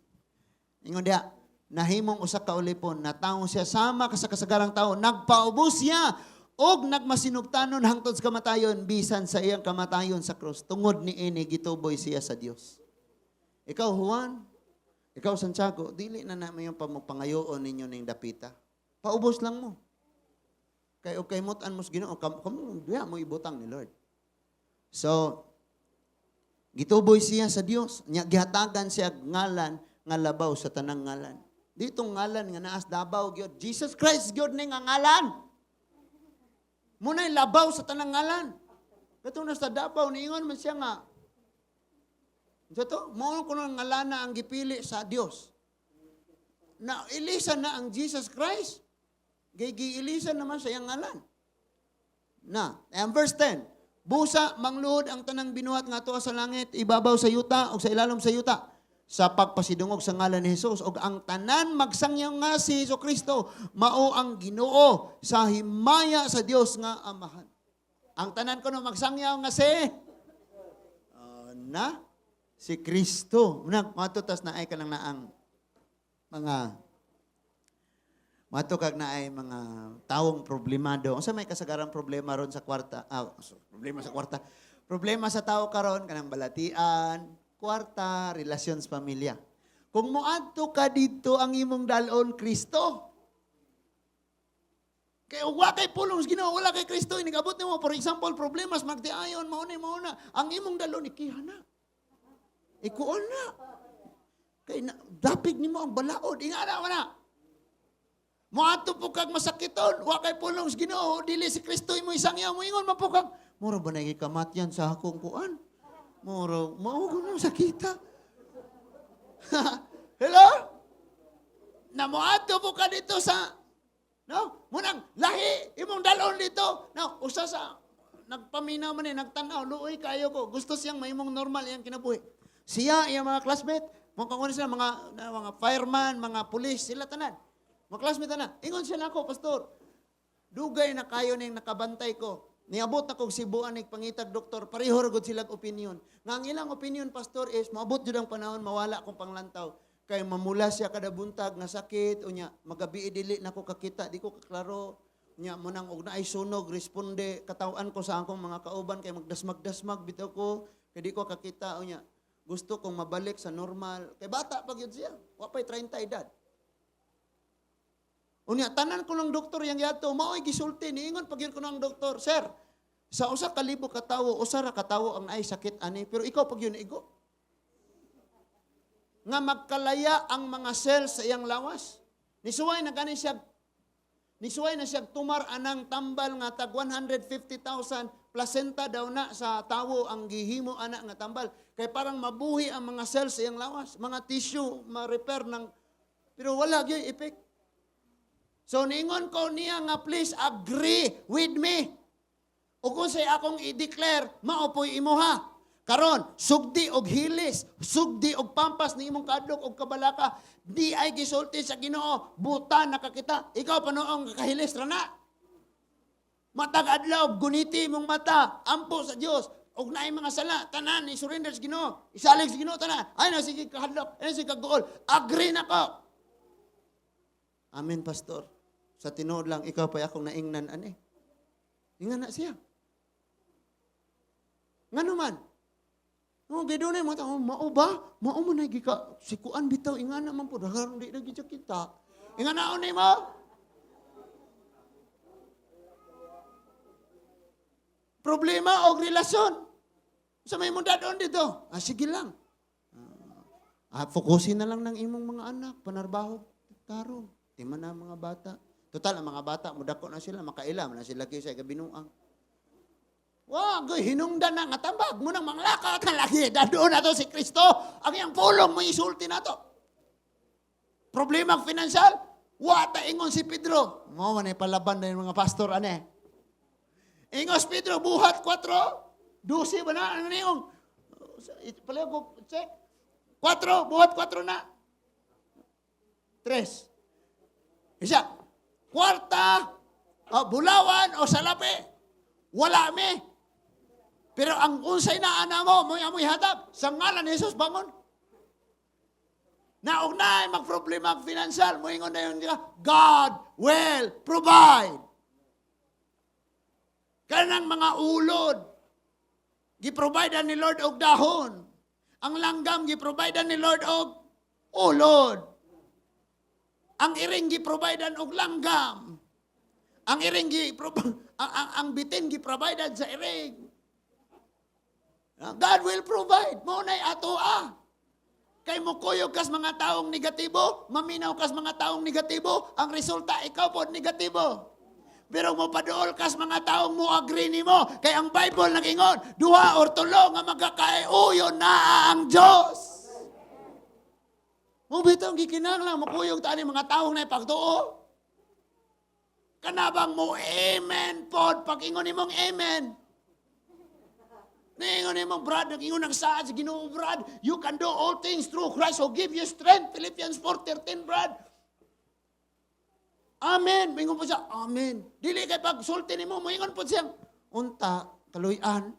Ingon dia, nahimong usa ka ulipon, natawo siya sama sa kasagarang tao, nagpaubos siya og nagmasinugtanon hangtod sa kamatayon bisan sa iyang kamatayon sa krus. Tungod niini gituboy siya sa Dios. Ikaw Juan, ikaw Santiago, dili na naman yung pangayoon ninyo ning dapita. Paubos lang mo. Kay okay mutan mo sa Ginoo, diha mo ibutang ni Lord. So Gituboy siya sa Dios. Nya gihatagan siya ngalan nga labaw sa tanang ngalan. Dito ngalan nga naas Davao gyud. Jesus Christ gyud ni nga ngalan. Muna'y labaw sa tanang ngalan. Katong na sa Davao niingon man siya nga. So to, mao kuno ngalan na ang gipili sa Dios. Na ilisan na ang Jesus Christ. Giilisan naman sa iyang ngalan. Na, and verse 10. Busa mangluhod ang tanang binuhat nga tuwa sa langit, ibabaw sa yuta o sa ilalom sa yuta sa pagpasidungog sa ngalan ni Jesus og ang tanan magsangyaw nga si Jesucristo mao ang Ginoo sa himaya sa Dios nga Amahan. Ang tanan kuno magsangyaw nga si Kristo. Una matutas na ay kanang naang mga matukag na ay mga taong problemado. Unsa may kasagaran problema ron sa kwarta? Problema sa kwarta. Problema sa tao karon kanang balatian, kwarta, relasyon sa pamilya. Kung moadto ka dito ang imong dalon Kristo. Kay wa kay pulong Ginoo, wala kay Kristo inigabot nimo for example problemas magtiayon mao na. Ang imong dalon ikihana. Ikuon na. Kay dapig nimo ang balaod, ingana man na. Moadto po kag masakiton, wa kay pulong Ginoo, dili si Kristo imo isangyaw mo ingon man po kag mura ba nay kamatyan sa akong kuan? Mura mao kuno sakita. Hello? Na moadto po ka dito sa munang lahi imong dalon dito. Usa sa nagpaminaw man nagtan-aw, luoy kayo ko. Gusto siyang mahimong normal iyang kinabuhi. Siya iyang mga classmate, mga sila mga fireman, mga pulis, sila tanan. Mga classmate na, ingon siya na ako, pastor. Dugay na kayo ning nakabantay ko. Niabot na kong sibuan ng pangitag doktor, pareho ragod silang opinion. Nga ang ilang opinion, pastor, is maabot jud ang panahon, mawala akong panglantaw. Kay mamula siya kada buntag nga sakit, unya, magabi dili na ko kakita, di ko kaklaro. Unya, munang og naay sunog, responde, katawan ko sa akong mga kauban, kay magdasmag-dasmag, bitaw ko, kay di ko kakita, unya. Gusto kong mabalik sa normal. Kay bata pag yun siya, wapay 30 edad. Unya, tanan ko ng doktor yang yato, mao'y gisulti, niingon pag yun ko ng doktor, sir, sa usa ka libo katawo, usa ra katawo ang naay sakit ani, pero ikaw pag yun igo. Nga magkalaya ang mga cells sa iyang lawas. Nisuway na siya tumar anang tambal nga tag 150,000 placenta daw na sa tawo ang gihimo ana nga tambal. Kay parang mabuhi ang mga cells sa iyang lawas, mga tissue ma-repair ng, pero wala gyud effect. So ningon ko niya nga please agree with me. O kung say akong i-declare, maopoy imuha. Karon, sugdi og hilis, sugdi og pampas ni imong kadlok og kabalaka, di ay gisulti sa Ginoo, buta nakakita. Ikaw panoong kahilis ra na. Matag adlaw guniti imong mata, ampo sa Dios. Og naay mga sala, tanan ni surrender sa Ginoo. Isalig sa Ginoo tanan. Ay na sige kahadlok, ay sige kagool. Agree na ko. Amen, pastor. Sa tinuod lang, ikaw pa akong naingnan, ani. Ingan na siya. Nga naman. Gado na yung mga tao, mao ba? Mao mo na gika. Sikuan bitaw, ingan naman po. Daharong di na gitsa kita. Ingan na ni mo. Problema o relasyon. Sa may munda doon dito. Sige lang. Fokusin na lang ng imong mga anak. Panarbaho. Tarong. Tima na mga bata. Total, ang mga bata, mudako na sila, makailam na sila kayo sa kabinuang. Wag, hinungdan na nga tambag mo nang manglaka ka lagi. Doon na to si Kristo. Ang iyang pulong mo isulti na to. Problema financial, wata ingon si Pedro. Mo man palaban na yung mga pastor, ane. Ingos Pedro, buhat 4. 12 ba na? Ano na yung? Pala ko, check. 4, buhat 4 na. 3. Isa. Kwarta, bulawan o salapi, wala mi. Pero ang unsay na ana mo, amoy hatap, sa ngalan ni Jesus bangon. Naog na magproblema ang financial, mo ingon na yun, God will provide. Kanang mga ulod, giprovidean ni Lord og dahon. Ang langgam, giprovidean ni Lord og ulod. Ang iring gi-providean og langgam. Ang iring ang bitin gi-providean sa iring. God will provide. Mo na'y ato Kay mo kuyog kas mga taong negatibo, maminaw kas mga taong negatibo, ang resulta ikaw po negatibo. Pero mo paduol kas mga taong mo agree nimo, kay ang Bible nag-ingon, duha or tulo nga magkakaiuyo na ang Dios. Mo bitong gikinahanglan mo kuyog ta ni mga taong na pagtuo. Kanabang mo amen pod pag ingon nimong amen. Ningon nimong Brad, nag-ingon ng saad sa Ginoo Brad, you can do all things through Christ who give you strength. Philippians 4:13 Brad. Amen. Mingon po siya, amen. Dili kay pag sulti nimo, moingon po siya, unta, kaluyan.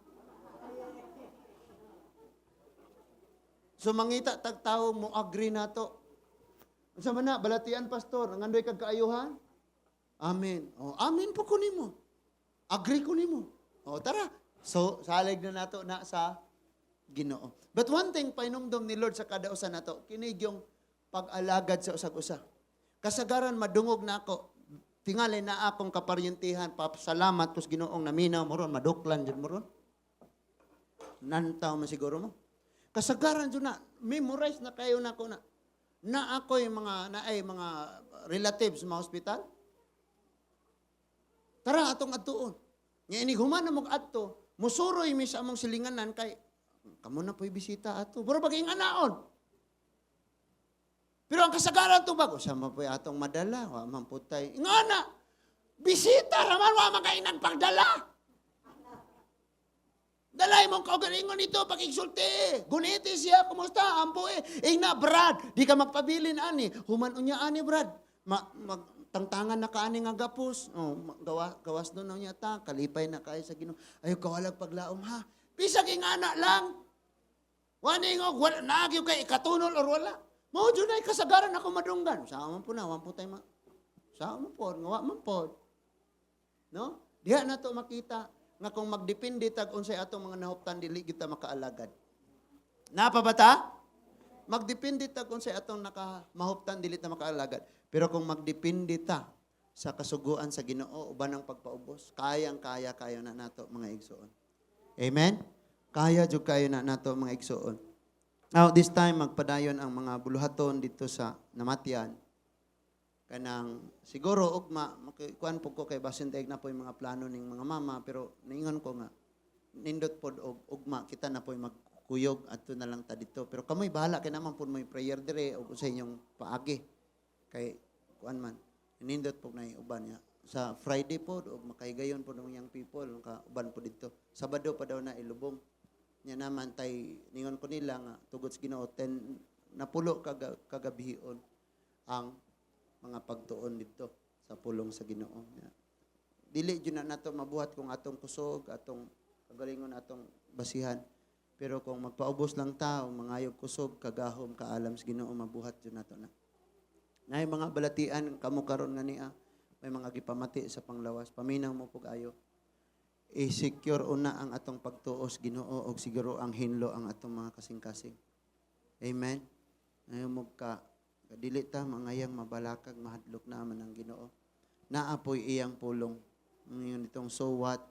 So mangita tagtawo mo agree na to. Unsa man na balatian pastor, ngandoy kag kaayuhan? Amen. Oh, amen po ko nimo. Agree ko nimo. Oh, tara. So, salig na nato na sa Ginoo. But one thing, painumdom ni Lord sa kada usa nato, kinig yung pag-alagad sa usag-usa. Kasagaran madungog na ako, tingali na akong kaparyentihan, papasalamat kus Ginoong naminaw mo ron, maduklan dyan mo ron. Nantaw mo siguro mo. Kasagaran dyan na, memorize na kayo na ako na ako'y mga relatives sa mga hospital. Tara, atong atuon. Nga iniguman na mong ato, musuroy mi sa among silinganan kay kamo na po'y bisita ato. Pero baging anaon. Pero ang kasagaran to bago, sama po'y atong madala, wa man putay. Nga na, bisita raman, wa man kayo nagpagdala. Dalay mong kaugalingon ito, pakigsulti. Guniti siya, kumusta? Ampo na, Brad, di ka magpabilin, ani. Human unya, ani, Brad. Tangtangan na kaani nga gapos. Oh, gawas doon na niya ta. Kalipay na kayo sa Ginoo. Ayaw kawalag paglaom ha. Bisag ingana lang. Wani nga, naagyo kay ikatunol or wala. Mao dyan ay kasagaran ako madunggan. Sama po na, wampo tayo sama po, ngawa man po. No? Diha na to makita nga kung magdepende tag unsay atong mga nahuptan dili kita makaalagad. Napabata? Magdepende ta kung sa atong nakamahuptan dili ta makaalagad. Pero kung magdepende ta sa kasuguan sa Ginoo uban ang pagpaubos, kayang-kaya kayo na nato mga igsoon. Amen? Kaya jud kayo na nato mga igsoon. Now this time magpadayon ang mga buluhaton dito sa namatyan. Kanang siguro ugma kuan po ko kay basin daig na po yung mga plano ning mga mama pero ningon ko nga nindot pod og ugma kita na po magkuyog adto na lang ta dito. Pero kamoy bahala kay naman po may prayer dire og sa inyong paagi. Kay kuan man nindot po na uban niya sa Friday po o makahigayon po ng young people ka uban po dito Sabado pa daw na ilubong nya naman tay ningon ko nila nga tugod sa Ginoo 10 napulo kagabihon ang mga pagtuon dito sa pulong sa Ginoo dili jud na nato mabuhat kung atong kusog atong kagalingon atong basihan pero kung magpaubos lang ta o mangayog kusog kagahom kaalam sa Ginoo mabuhat jud nato na Nay mga balatian kamo karon nga niya may mga gipamati sa panglawas paminaw mo pug ayo i-secure una ang atong pagtuos Ginoo og siguro ang hinlo ang atong mga kasing-kasing. Amen. Ayo mo ka dili ta mangayang mabalakag mahadlok naman ang Ginoo. Naapoy iyang pulong. Ngayon itong so what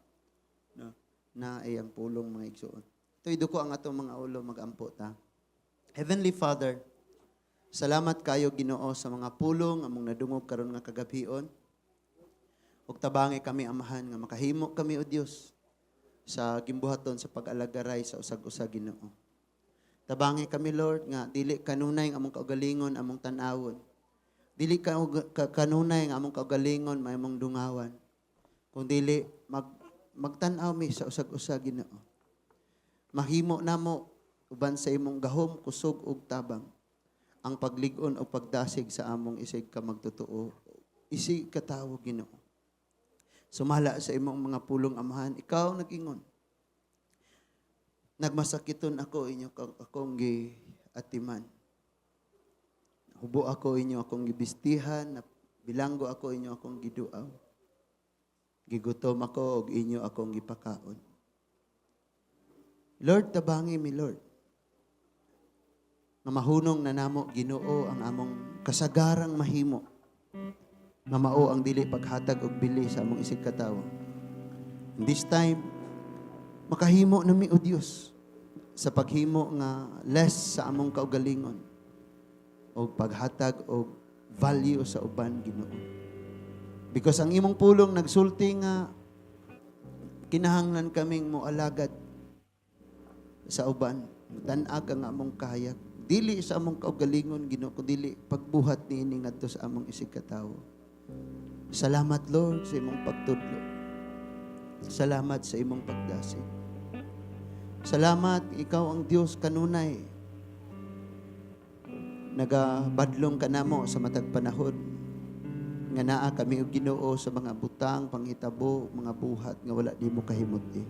no na iyang pulong mga igsoon. Ito iduko ang atong mga ulo magampo ta. Heavenly Father, salamat kayo Ginoo sa mga pulong among nadungog karon nga kagabhion. Ug tabangi kami amahan nga makahimo kami o Dios sa gimbuhaton sa pag-alagaray sa usag-usag Ginoo. Tabangi kami Lord nga dili kanunay nga among kaugalingon among tan-awon. Dili kanunay nga among kaugalingon may among dungawan. Kung dili magtan-aw mi sa usag-usag Ginoo. Mahimo namo uban sa imong gahom kusog ug tabang ang paglig-on o pagdasig sa among isig ka magtotoo. Isig katawo Ginoo. Sumala sa imong mga pulong amahan, ikaw nag-ingon. Nagmasakiton ako inyo akong giatiman. Hubo ako inyo akong gibistihan, bilanggo ako inyo akong giduaw. Gigutom ako og inyo akong gipakaon. Lord, tabangi mi Lord. Nga mahunong na namo Ginoo ang among kasagarang mahimo. Nga mao ang dili paghatag og bili sa among isig katawo. And this time, makahimo nami o Dios sa paghimo nga less sa among kaugalingon o paghatag o value sa uban, Ginoo. Because ang imong pulong nagsulti nga kinahanglan kaming moalagad sa uban. Tan-ag ang among kahayag. Dili sa among kaugalingon, Ginoo, kundi pagbuhat niini ngadto sa among isig ka tawo. Salamat, Lord, sa imong pagtudlo. Salamat sa imong pagdasig. Salamat, ikaw ang Diyos kanunay. Nagabadlong ka namo sa matag panahon. Nga naa kami og Ginoo sa mga butang, panghitabo, mga buhat nga wala di mo kahimuti.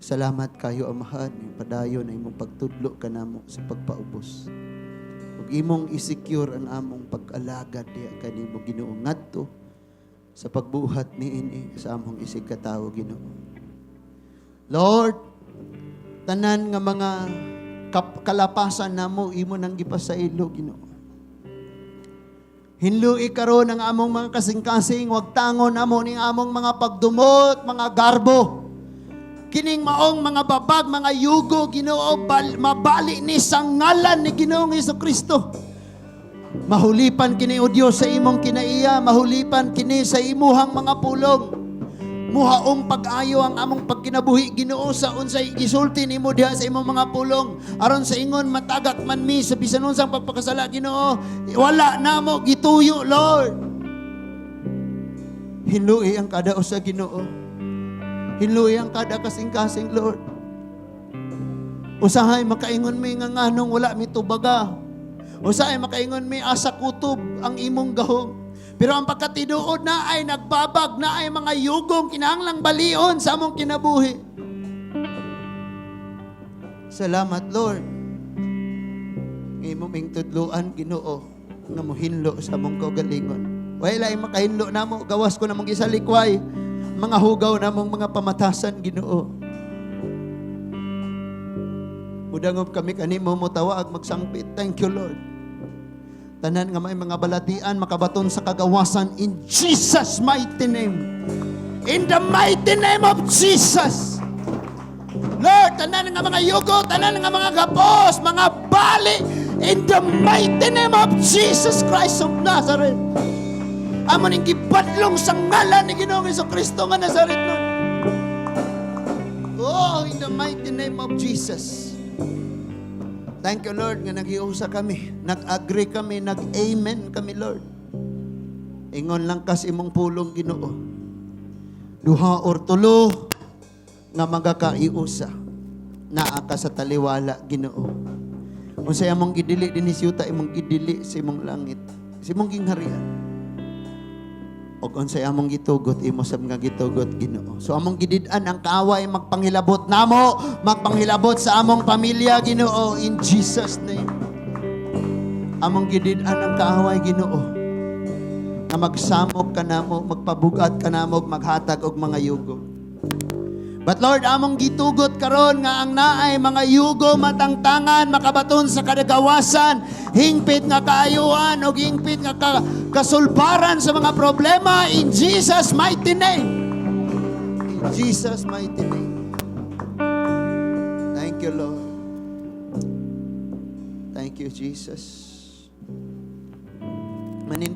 Salamat kayo, Amahan, padayon na imong pagtudlo ka namo sa pagpaubos. Ug imong i-secure ang among pag-alagad diha kanimo, Ginoo, ngadto sa pagbuhat niini sa among isig ka tawo, Ginoo. Lord, tanan nga mga kalapasan namo imo nang gipasailo, Ginoo. Hinlui karon ang among mga kasing-kasing, wag tangon amo ning among mga pagdumot, mga garbo. Kining maong mga babag, mga yugo, Ginoo, mabali ni sa ngalan ni Ginoong Jesucristo. Mahulipan kini o Dios sa imong kinaiya, mahulipan kini sa imuhang mga pulong. Muhaong pag-ayo ang among pagkinabuhi, Ginoo, sa unsay gisulti nimo diha sa imong mga pulong. Aron sa ingon matagak man mi sa bisan unsang pagpakasala, Ginoo, wala namo gituyo, Lord. Hinlui ang kada usa, Ginoo. Hinlui ang kada kasing-kasing, Lord. Usahay makaingon mi nga nganong wala mi tubaga. Usahay makaingon mi asa kutob ang imong gahom. Pero ang pagkatiduod na ay nagbabag na ay mga yugong kinahanglang balion sa among kinabuhi. Salamat, Lord. Imong tudluan, Ginoo, nga mohinlo sa among kaugalingon. Wala ay makahinlo namo, gawas ko namong isa likway. Mga hugaw namong mga pamatasan, Ginoo. Mudangob kami kanimo mo tawag magsangpit. Thank you, Lord. Tanan nga may mga balatian makabaton sa kagawasan in Jesus mighty name. In the mighty name of Jesus. Lord, tanan nga mga yugo, tanan nga mga gapos, mga bali, in the mighty name of Jesus Christ of Nazareth. Amo ning gibadlong sa ngalan ni Ginoong Jesucristo nga Nazaret, Lord. Oh, in the mighty name of Jesus. Thank you, Lord, nga nag-iusa kami. Nag-agree kami, nag-amen kami, Lord. Ingon lang kas imong pulong, Ginoo. Duha or tulo nga magakaiusa. Naa ka sa taliwala, Ginoo. Unsay among gidili dinhi siyuta, imong gidili sa imong langit, sa imong gingharian. O unsay among gitugot, imo sa mga gitugot, Ginoo. So among gidid-an ang kaaway magpanghilabot namo, magpanghilabot sa among pamilya, Ginoo, in Jesus name. Among gidid-an ang kaaway, Ginoo, na magsamok ka namo, magpabugat ka namo, maghatag og mga yugo. But Lord, among gitugot karon nga ang naay mga yugo matangtangan makabaton sa kadagawasan, hingpit nga kaayuan o hingpit nga kasulbaran sa mga problema in Jesus mighty name. In Jesus mighty name. Thank you, Lord. Thank you, Jesus. Manindo